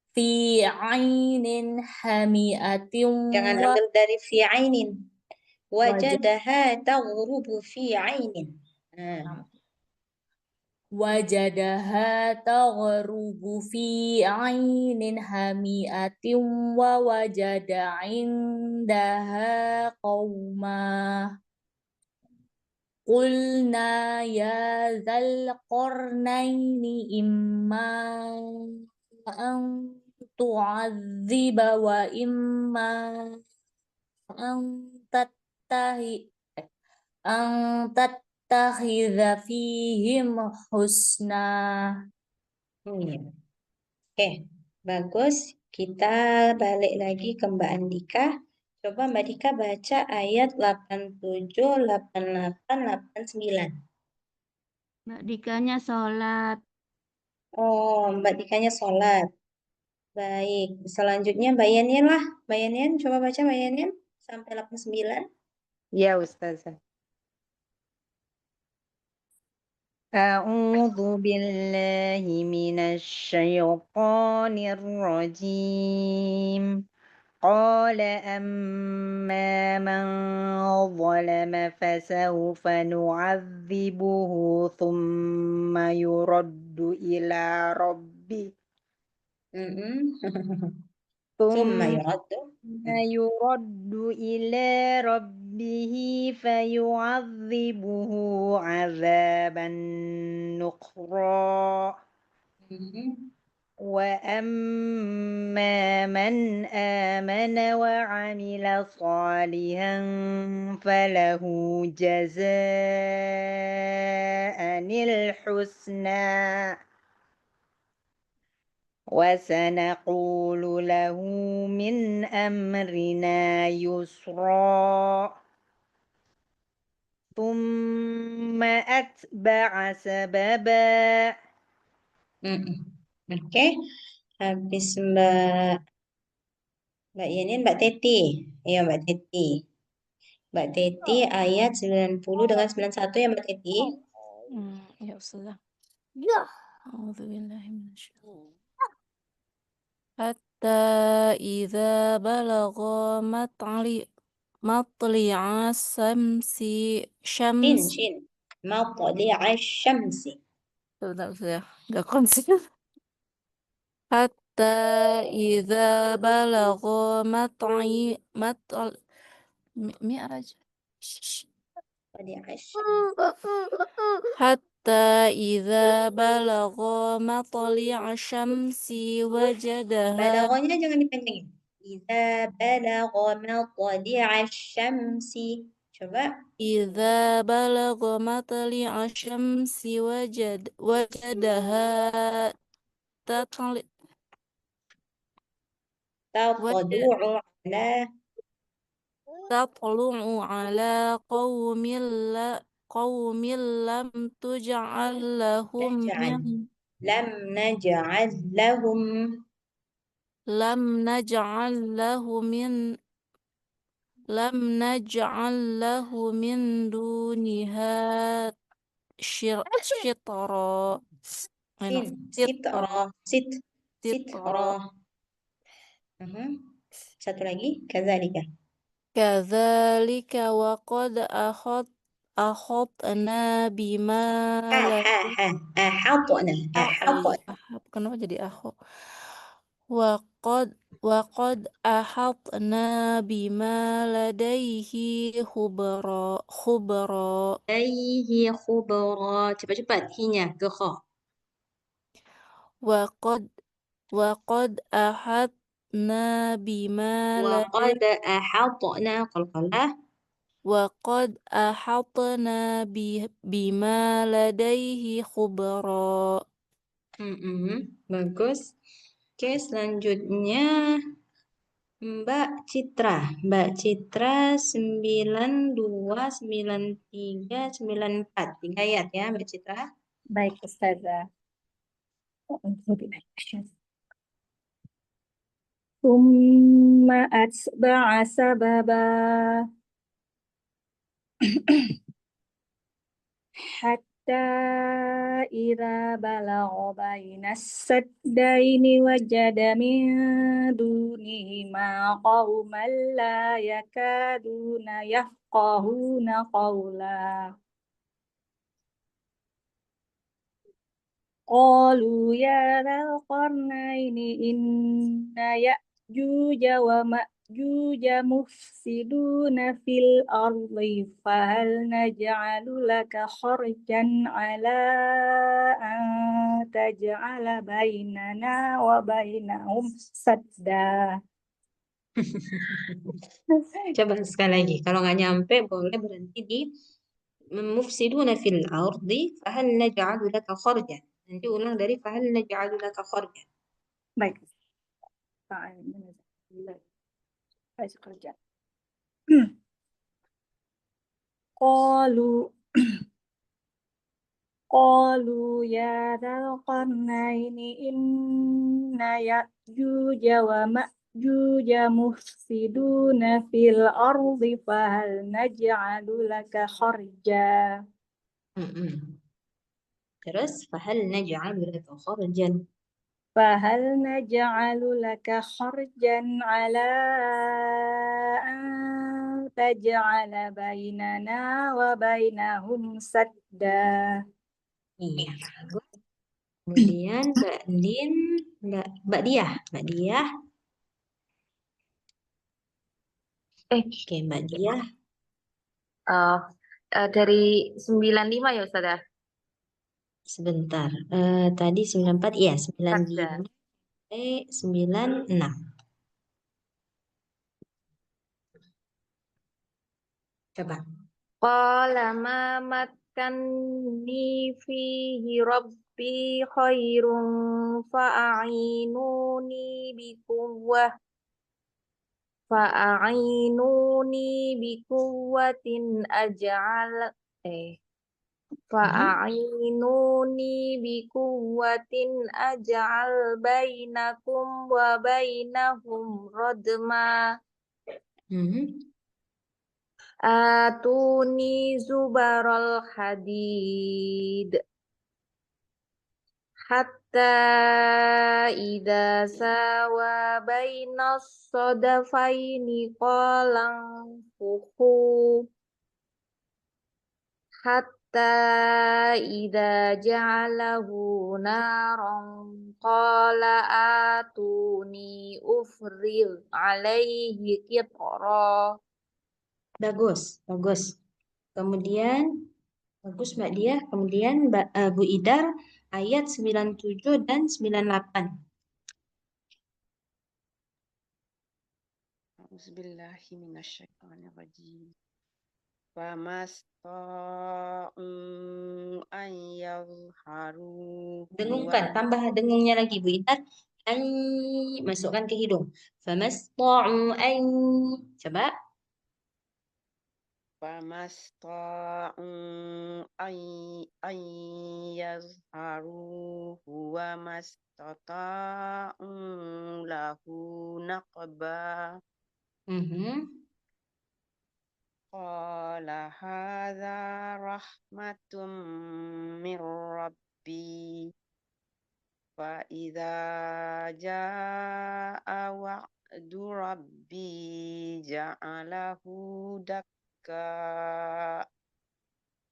[SPEAKER 4] Fi ainin hamiatin
[SPEAKER 2] Jangan
[SPEAKER 4] wa
[SPEAKER 2] ambil dari fi ainin. Wajadaha taghrubu fi ainin.
[SPEAKER 4] wajadaha taghrubu fi ainin hamiatin wa wajada indaha qauma. Qulna ya dzal qarnaini imma an tu'adziba wa imma an tattahi an tattakhidha fihim husna.
[SPEAKER 2] Oke, bagus. Kita balik lagi ke Mbak Andika. Coba Mbak Dika baca ayat 87, 88, 89.
[SPEAKER 7] Mbak Dikanya sholat.
[SPEAKER 2] Oh, Mbak Dikanya sholat. Baik, selanjutnya Mbak Yanyan lah. Mbak Yanyan, coba baca Mbak Yanyan sampai 89.
[SPEAKER 1] Ya Ustazah. A'udzu billahi minasyaitonir rajim. Qala amma man zalama fasawfa nu'adzibuhu thumma yuraddu ila rabbi
[SPEAKER 2] Thumma yuraddu.
[SPEAKER 1] yuraddu ila rabbihi fayu'adzibuhu 'adzaban nuqra. وأما من آمن وعمل صالحا فله جزاء الحسنى وسنقول له من أمرنا يسرا ثم أتبع سببا.
[SPEAKER 2] Oke, habis Mbak Yanyan, Mbak Teti. Iya, Mbak Teti. Mbak Teti ayat 90 dengan 91 ya Mbak Teti.
[SPEAKER 3] Ya Ustazah. Ya. A'udzubillahi minasyaitonir hatta idza balagha matli'a
[SPEAKER 2] Shin. Matli'a syamsi.
[SPEAKER 3] Sebentar Ustazah, nggak konsen. Hatta idza balagha mi'raj.
[SPEAKER 2] Matli'a syamsi.
[SPEAKER 3] Hatta idza balagha matli'a syamsi wajadaha
[SPEAKER 2] Balaghanya jangan dipendengin. Idza balagha matli'a syamsi. Coba.
[SPEAKER 3] idza balagha matli'a syamsi wajadaha tatli
[SPEAKER 2] Taqdu'u ala
[SPEAKER 3] tatlu'u ala qaumin lam tuj'al lahum
[SPEAKER 2] naj'al.
[SPEAKER 3] min
[SPEAKER 2] Lam naj'al lahum
[SPEAKER 3] lam naj'al lahu min duniha syitra. Enak.
[SPEAKER 2] Sitro.
[SPEAKER 3] Sitra.
[SPEAKER 2] Sitro. Satu lagi, kadzalika.
[SPEAKER 3] Kadzalika wa qad akhadna bima
[SPEAKER 2] Ahatna.
[SPEAKER 3] kenapa jadi akho? Wa qad ahatna bima ladaihi khubra.
[SPEAKER 2] Alaihi khubra. Cepat-cepat. Hinya ke kha.
[SPEAKER 3] Wa qad ahatna bima
[SPEAKER 2] Wa qad ahatna qalqalah.
[SPEAKER 3] وقد أحطنا بما لديه خبرا.
[SPEAKER 2] Bagus. Oke, selanjutnya Mbak Citra. Mbak Citra 929394. 3 ayat ya, Mbak Citra.
[SPEAKER 4] Baik, Ustazah. Summa atba'a sababa. Hatta idza balagha baina as-saddaini wajada min dunihima qauman la yakaduna yafqahuna qawla. Qalu ya dzal qarnaini inna ya'juja wa ma'juja mufsiduna fil ardi fahal naj'alu laka kharjan ala an taj'ala bainana wa bainahum sadda.
[SPEAKER 2] Coba sekali lagi. Kalau nggak nyampe boleh berhenti di mufsiduna fil ardi fahal naj'alu laka kharjan. Nanti ulang dari fahal naj'alu laka kharjan.
[SPEAKER 4] Baik. Baik kerja. Qalu ya dzal qarnaini inna ya'juja wa ma'juja mufsiduna fil ardi fahal naj'alu laka kharja.
[SPEAKER 2] Terus fahal naj'alu laka kharjan.
[SPEAKER 4] فهل نجعل لك خرجا على أن تجعل بيننا وبينهم سدا.
[SPEAKER 2] Iya. Kemudian Mbak Diah. Oke, Mbak Diah.
[SPEAKER 1] Dari 95 ya Ustazah?
[SPEAKER 2] Sebentar. Tadi 94, iya 95 96. Coba.
[SPEAKER 1] Qala ma makkanni fihi rabbi khairun fa'ainuni bikuwatin aj'al bainakum wa bainahum radma. Atuni zubaral hadid hatta idza sawa bainas sadafaini qalang fuhu hatta idza ja'alahu naran qala atuni ufrigh alaihi qitra.
[SPEAKER 2] Bagus. Kemudian bagus Mbak Diah. Kemudian Bu Idar ayat 97 dan 98.
[SPEAKER 5] A'udzubillahi minasyaitonirrajim. Famasta'u an yadhharu.
[SPEAKER 2] Dengungkan, tambah dengungnya lagi Bu Idar. Masukkan ke hidung. Famasta'u an. Coba.
[SPEAKER 5] فَمَسْتَطَاعُوا أَن يَظْهَرُوهُ وَمَا اسْتَطَاعُوا لَهُ نَقْبًا
[SPEAKER 2] Mhm.
[SPEAKER 5] قَالَ هَٰذَا رَحْمَةٌ مِّن رَّبِّي فَإِذَا جَاءَ وَعْدُ رَبِّي جَعَلَهُ دَكًّا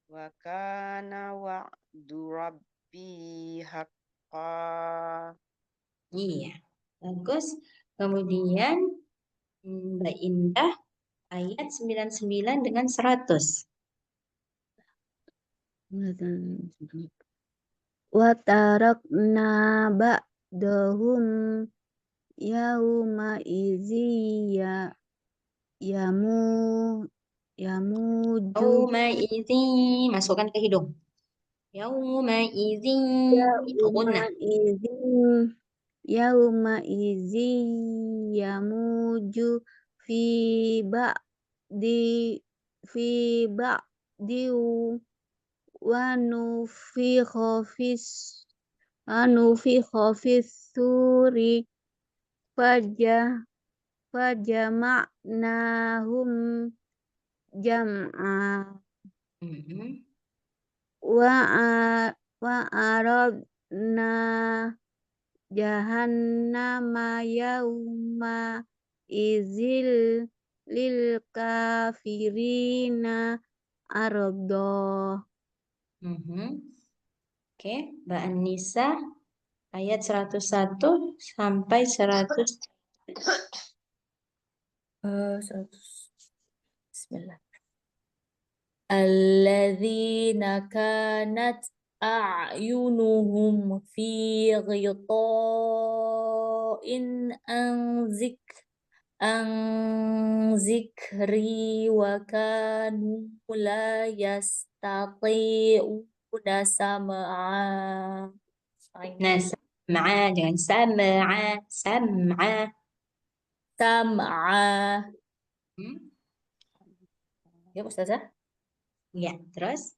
[SPEAKER 5] وَكَانَ وَعْدُ رَبِّي حَقًّا.
[SPEAKER 2] Iya, bagus. Kemudian Mbak Indah ayat 99 dengan 100.
[SPEAKER 7] Wa tarakna ba'dahum yauma izi yamu yamuju
[SPEAKER 2] Yauma idzi, masukkan ke hidung. Yauma idzi,
[SPEAKER 7] yauma
[SPEAKER 2] gunnah.
[SPEAKER 7] izi yauma izi yamuju fi ba'di fi ba'di wa nufikha fis suri fajama'nahum jam'a
[SPEAKER 2] Mhm.
[SPEAKER 7] wa wa aradna jahannama yauma izil lil kafirina ardo.
[SPEAKER 2] Mhm. Oke, Mbak Anissa ayat 101 sampai 100.
[SPEAKER 4] 100. Bismillah. Alladzina kanat a'yunuhum fi ghita'in an zikri wa kanu la yastati'una sam'a.
[SPEAKER 2] Nah, sam'a, jangan sam'a, sam'a.
[SPEAKER 4] Sam'a.
[SPEAKER 2] Hmm?
[SPEAKER 4] Ya, Ustazah?
[SPEAKER 2] Ya, terus?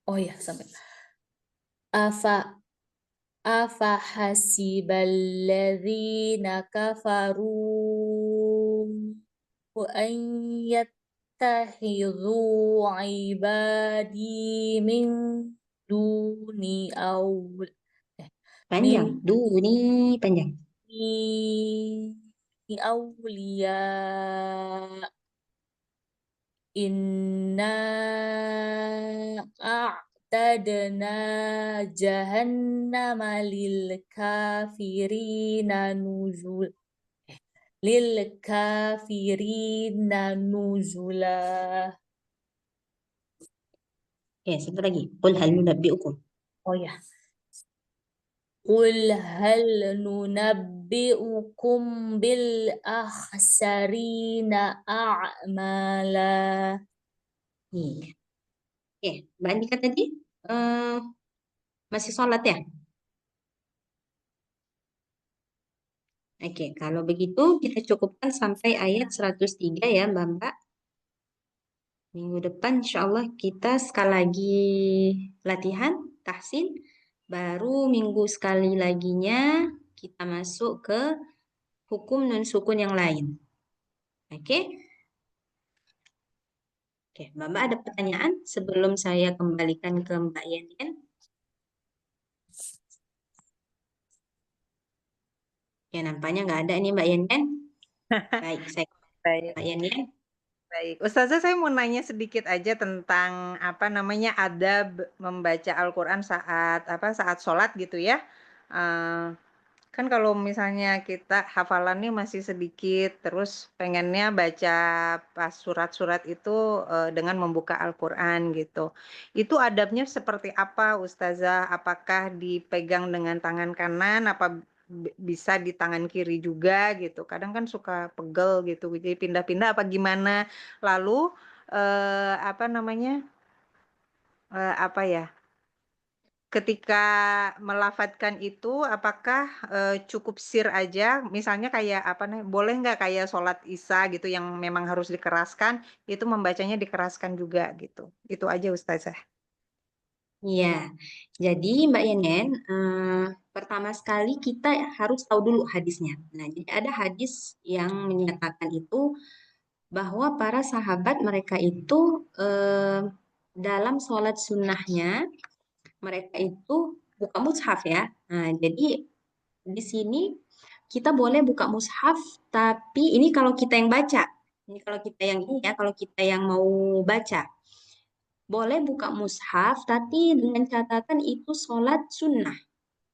[SPEAKER 4] Oh ya, sampai. Afa hasiballadzina kafaru an yattakhidhu ibadi min duni
[SPEAKER 2] Panjang.
[SPEAKER 4] min
[SPEAKER 2] Duni, panjang.
[SPEAKER 4] duni awliya inna a'tadna jahannama lil kafirina nuzula.
[SPEAKER 2] Ya, satu lagi. Qul hal nunabbi'ukum.
[SPEAKER 4] Oh ya. Qul hal nunabbi'ukum bil akhsarina a'mala.
[SPEAKER 2] Iya. Oke, Mbak Andika tadi masih sholat ya? Oke, kalau begitu kita cukupkan sampai ayat 103 ya Mbak. Minggu depan insya Allah kita sekali lagi latihan, tahsin. Baru minggu sekali laginya kita masuk ke hukum nun sukun yang lain. Oke? Oke, Mbak ada pertanyaan sebelum saya kembalikan ke Mbak Yen? Ya, nampaknya nggak ada nih Mbak Yen. Baik, saya
[SPEAKER 1] Baik.
[SPEAKER 2] Mbak Yen.
[SPEAKER 1] Baik, Ustazah saya mau nanya sedikit aja tentang apa namanya adab membaca Al-Quran saat sholat gitu ya. Kan kalau misalnya kita hafalannya masih sedikit, terus pengennya baca pas surat-surat itu dengan membuka Al-Quran gitu. Itu adabnya seperti apa Ustazah? Apakah dipegang dengan tangan kanan, apa bisa di tangan kiri juga gitu? Kadang kan suka pegel gitu, jadi pindah-pindah apa gimana? Lalu apa namanya? Apa ya? ketika melafadzkan itu apakah, cukup sir aja? Misalnya kayak apa nih, boleh nggak kayak sholat Isya gitu yang memang harus dikeraskan, itu membacanya dikeraskan juga gitu? Itu aja Ustazah.
[SPEAKER 2] Iya, jadi Mbak Yenen, pertama sekali kita harus tahu dulu hadisnya. Nah, jadi ada hadis yang menyatakan itu bahwa para sahabat mereka itu dalam sholat sunnahnya mereka itu buka mushaf ya. Nah, jadi di sini kita boleh buka mushaf, tapi ini kalau kita yang baca. Ini kalau kita yang ini ya, kalau kita yang mau baca. Boleh buka mushaf, tapi dengan catatan itu sholat sunnah.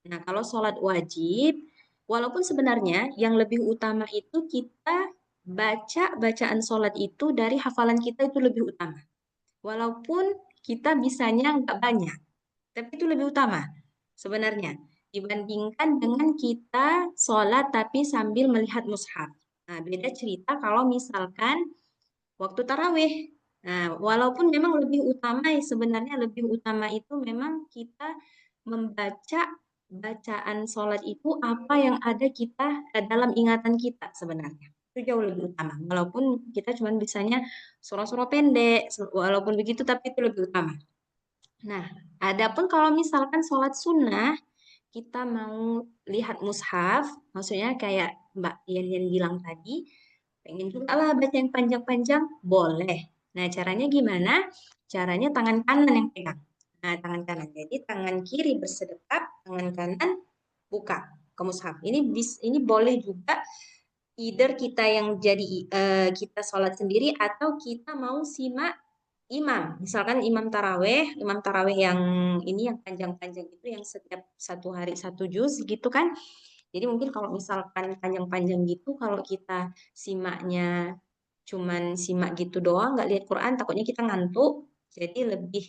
[SPEAKER 2] Nah, kalau sholat wajib, walaupun sebenarnya yang lebih utama itu kita baca bacaan sholat itu dari hafalan kita itu lebih utama. Walaupun kita bisanya nggak banyak, tapi itu lebih utama sebenarnya dibandingkan dengan kita sholat tapi sambil melihat mushaf. Nah, beda cerita kalau misalkan waktu tarawih. Nah, walaupun memang lebih utama sebenarnya lebih utama itu memang kita membaca bacaan sholat itu apa yang ada kita dalam ingatan kita sebenarnya. Itu jauh lebih utama. Walaupun kita cuma bisanya surah-surah pendek, walaupun begitu tapi itu lebih utama. Nah, adapun kalau misalkan sholat sunnah, kita mau lihat mushaf, maksudnya kayak Mbak Yen bilang tadi, pengen juga lah baca yang panjang-panjang, boleh. Nah, caranya gimana? Caranya tangan kanan yang pegang. Nah, tangan kanan. Jadi tangan kiri bersedekap, tangan kanan buka ke mushaf. Ini boleh juga either kita yang jadi kita sholat sendiri atau kita mau simak imam. Misalkan imam taraweh yang ini yang panjang-panjang itu yang setiap satu hari satu juz gitu kan. Jadi mungkin kalau misalkan panjang-panjang gitu, kalau kita simaknya cuman simak gitu doang, nggak lihat Quran, takutnya kita ngantuk. Jadi lebih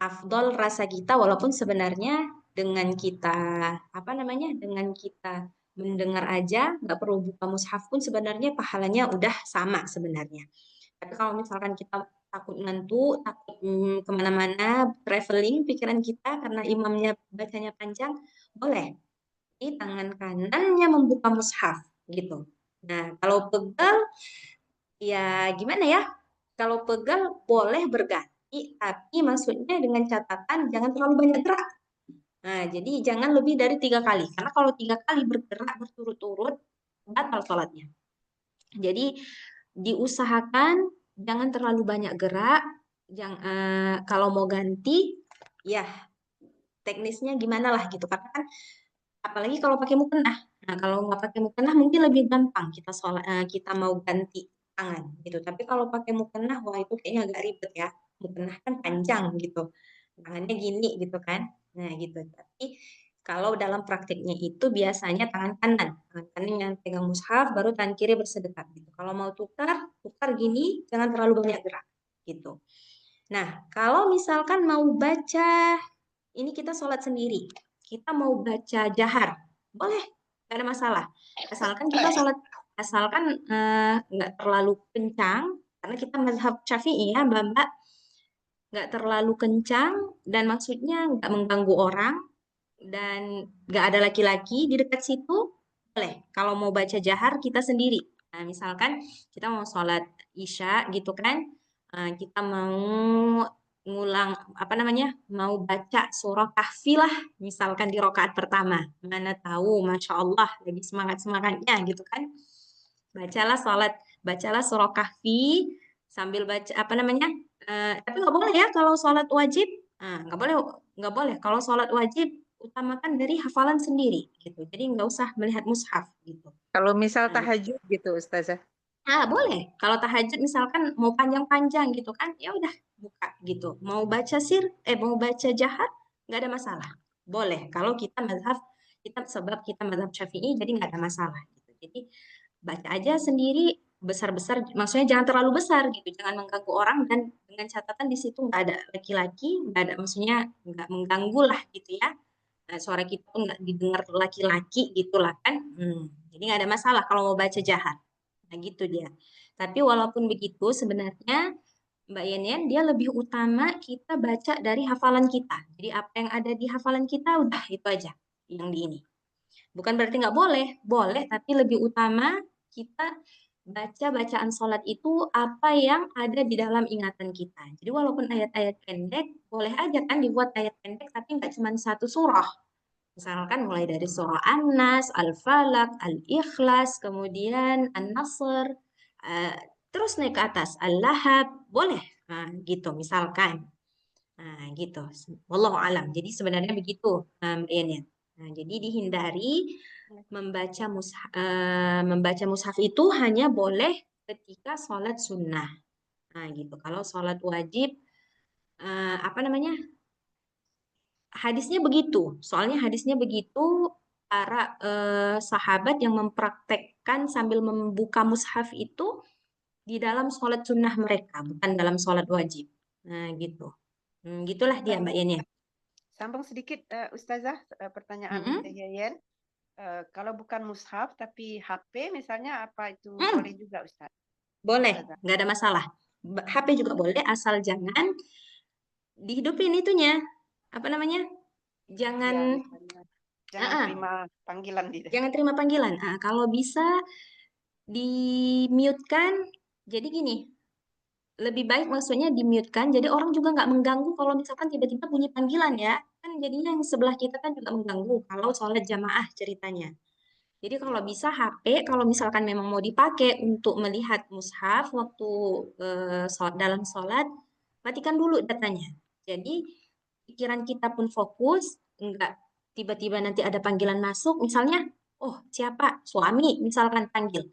[SPEAKER 2] afdol rasa kita, walaupun sebenarnya dengan kita apa namanya, dengan kita mendengar aja, nggak perlu buka mushaf pun sebenarnya pahalanya udah sama sebenarnya. Tapi kalau misalkan kita takut ngantuk, takut kemana-mana, traveling pikiran kita karena imamnya bacanya panjang, boleh di tangan kanannya membuka mushaf gitu. Nah, kalau pegal ya gimana ya? Kalau pegal boleh berganti, tapi maksudnya dengan catatan jangan terlalu banyak gerak. Nah, jadi jangan lebih dari 3 kali. Karena kalau 3 kali bergerak berturut-turut, batal sholatnya. Jadi diusahakan jangan terlalu banyak gerak. Kalau mau ganti, ya teknisnya gimana lah gitu. Karena kan apalagi kalau pakai mukena. Nah, kalau nggak pakai mukena mungkin lebih gampang kita mau ganti tangan gitu. Tapi kalau pakai mukena, wah itu kayaknya agak ribet ya. Mukena kan panjang gitu, tangannya gini gitu kan. Nah gitu. Tapi kalau dalam praktiknya itu biasanya tangan kanan yang pegang mushaf, baru tangan kiri bersedekap gitu. Kalau mau tukar gini, jangan terlalu banyak gerak gitu. Nah, kalau misalkan mau baca, ini kita sholat sendiri, kita mau baca jahar, boleh, nggak ada masalah. Asalkan nggak terlalu kencang, karena kita mazhab Syafi'i ya, Mbak, nggak terlalu kencang dan maksudnya nggak mengganggu orang dan nggak ada laki-laki di dekat situ, boleh. Kalau mau baca jahar kita sendiri. Nah, misalkan kita mau sholat Isya gitu kan, kita mau ngulang apa namanya, mau baca surah Kahfi lah, misalkan di rokaat pertama. Mana tahu, Masya Allah, lagi semangat-semangatnya gitu kan. Bacalah surah Kahfi sambil baca apa namanya, tapi nggak boleh ya kalau sholat wajib. Nggak boleh, nggak boleh. Kalau sholat wajib utamakan dari hafalan sendiri gitu. Jadi nggak usah melihat mushaf gitu.
[SPEAKER 1] Kalau misal
[SPEAKER 2] Nah,
[SPEAKER 1] tahajud gitu Ustazah.
[SPEAKER 2] boleh. Kalau tahajud misalkan mau panjang-panjang gitu kan, ya udah buka gitu. Mau baca jahar nggak ada masalah. Boleh. Kalau sebab kita mazhab Syafi'i jadi nggak ada masalah gitu. Jadi baca aja sendiri besar-besar, maksudnya jangan terlalu besar gitu, jangan mengganggu orang dan dengan catatan di situ nggak ada laki-laki, nggak ada maksudnya nggak mengganggu lah gitu ya. Nah, suara kita pun nggak didengar laki-laki gitulah kan. Jadi nggak ada masalah kalau mau baca jahar. Nah gitu dia. Tapi walaupun begitu sebenarnya Mbak Yen, dia lebih utama kita baca dari hafalan kita. Jadi apa yang ada di hafalan kita udah itu aja yang di ini. Bukan berarti nggak boleh, boleh, tapi lebih utama kita baca bacaan sholat itu apa yang ada di dalam ingatan kita. Jadi walaupun ayat-ayat pendek, boleh aja kan dibuat ayat pendek, tapi nggak cuma satu surah. Misalkan mulai dari surah An-Nas, Al-Falaq, Al-Ikhlas, kemudian An-Nasr, eh, terus naik ke atas, Al-Lahab, boleh. Nah, gitu misalkan. Nah, gitu. Wallahu alam. Jadi sebenarnya begitu, Mbak Yen. Nah, jadi dihindari membaca mushaf itu hanya boleh ketika sholat sunnah. Nah, gitu. Kalau sholat wajib, apa namanya? Hadisnya begitu. Soalnya hadisnya begitu, para sahabat yang mempraktekkan sambil membuka mushaf itu di dalam sholat sunnah mereka, bukan dalam sholat wajib. Nah, gitu. Gitulah dia, Mbak Yen ya.
[SPEAKER 5] Sambung sedikit, Ustazah, pertanyaan
[SPEAKER 2] Mm-mm.
[SPEAKER 5] Teh Yayan. Kalau bukan mushaf tapi HP misalnya, apa itu
[SPEAKER 2] Hmm.
[SPEAKER 5] boleh juga, Ustaz?
[SPEAKER 2] Boleh,
[SPEAKER 5] Ustazah.
[SPEAKER 2] nggak ada masalah. HP juga boleh, asal jangan dihidupin itunya. Apa namanya?
[SPEAKER 5] Ya,
[SPEAKER 2] Jangan,
[SPEAKER 5] misalnya jangan
[SPEAKER 2] ah,
[SPEAKER 5] terima panggilan di
[SPEAKER 2] jangan terima panggilan. Kalau bisa di-mute-kan. Jadi gini, lebih baik maksudnya di-mute-kan. Jadi orang juga nggak mengganggu kalau misalkan tiba-tiba bunyi panggilan ya. Kan jadinya yang sebelah kita kan juga mengganggu kalau sholat jamaah ceritanya. Jadi kalau bisa HP, kalau misalkan memang mau dipakai untuk melihat mushaf waktu dalam sholat, matikan dulu datanya. Jadi pikiran kita pun fokus, enggak tiba-tiba nanti ada panggilan masuk, misalnya, oh siapa? Suami misalkan panggil.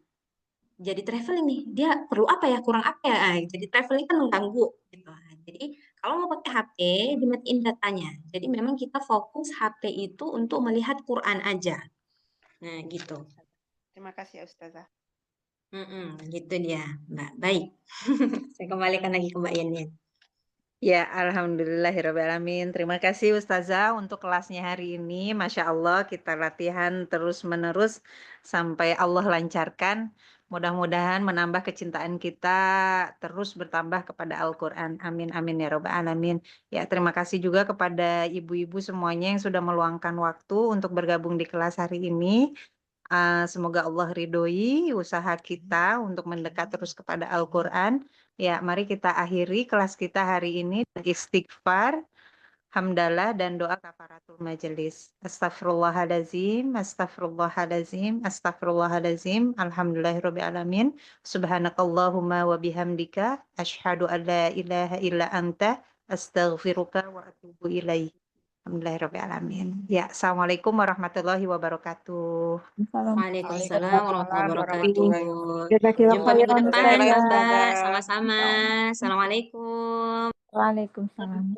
[SPEAKER 2] Jadi traveling nih, dia perlu apa ya, kurang apa ya? Jadi traveling kan mengganggu. Gitu. Jadi kalau mau pakai HP, dimatiin datanya. Jadi memang kita fokus HP itu untuk melihat Quran aja. Nah, gitu.
[SPEAKER 5] Terima kasih, Ustazah.
[SPEAKER 2] Gitu dia, Mbak. Baik. Saya kembalikan lagi ke Mbak Yen.
[SPEAKER 1] Ya, alhamdulillahirrabbilalamin. Terima kasih Ustazah untuk kelasnya hari ini. Masya Allah, kita latihan terus-menerus sampai Allah lancarkan. Mudah-mudahan menambah kecintaan kita terus bertambah kepada Al-Quran. Amin, amin ya Rabbal Alamin. Ya, terima kasih juga kepada ibu-ibu semuanya yang sudah meluangkan waktu untuk bergabung di kelas hari ini. Semoga Allah ridhoi usaha kita untuk mendekat terus kepada Al-Quran. Ya, mari kita akhiri kelas kita hari ini dengan istighfar, hamdalah, dan doa kafaratul majelis. Astaghfirullahalazim, astaghfirullahalazim, astaghfirullahalazim, alhamdulillahirrabbilalamin. Subhanakallahumma wa bihamdika, asyhadu an la ilaha illa anta, astaghfiruka wa atubu ilaih. Alhamdulillahirrabbilalamin. Ya, assalamualaikum warahmatullahi wabarakatuh.
[SPEAKER 2] Waalaikumsalam warahmatullahi wabarakatuh.
[SPEAKER 4] Jazakallah
[SPEAKER 2] Jumpa minggu
[SPEAKER 4] khairan,
[SPEAKER 2] depan,
[SPEAKER 4] Ustazah.
[SPEAKER 2] Mbak. Sama-sama. Assalamualaikum.
[SPEAKER 4] Waalaikumsalam.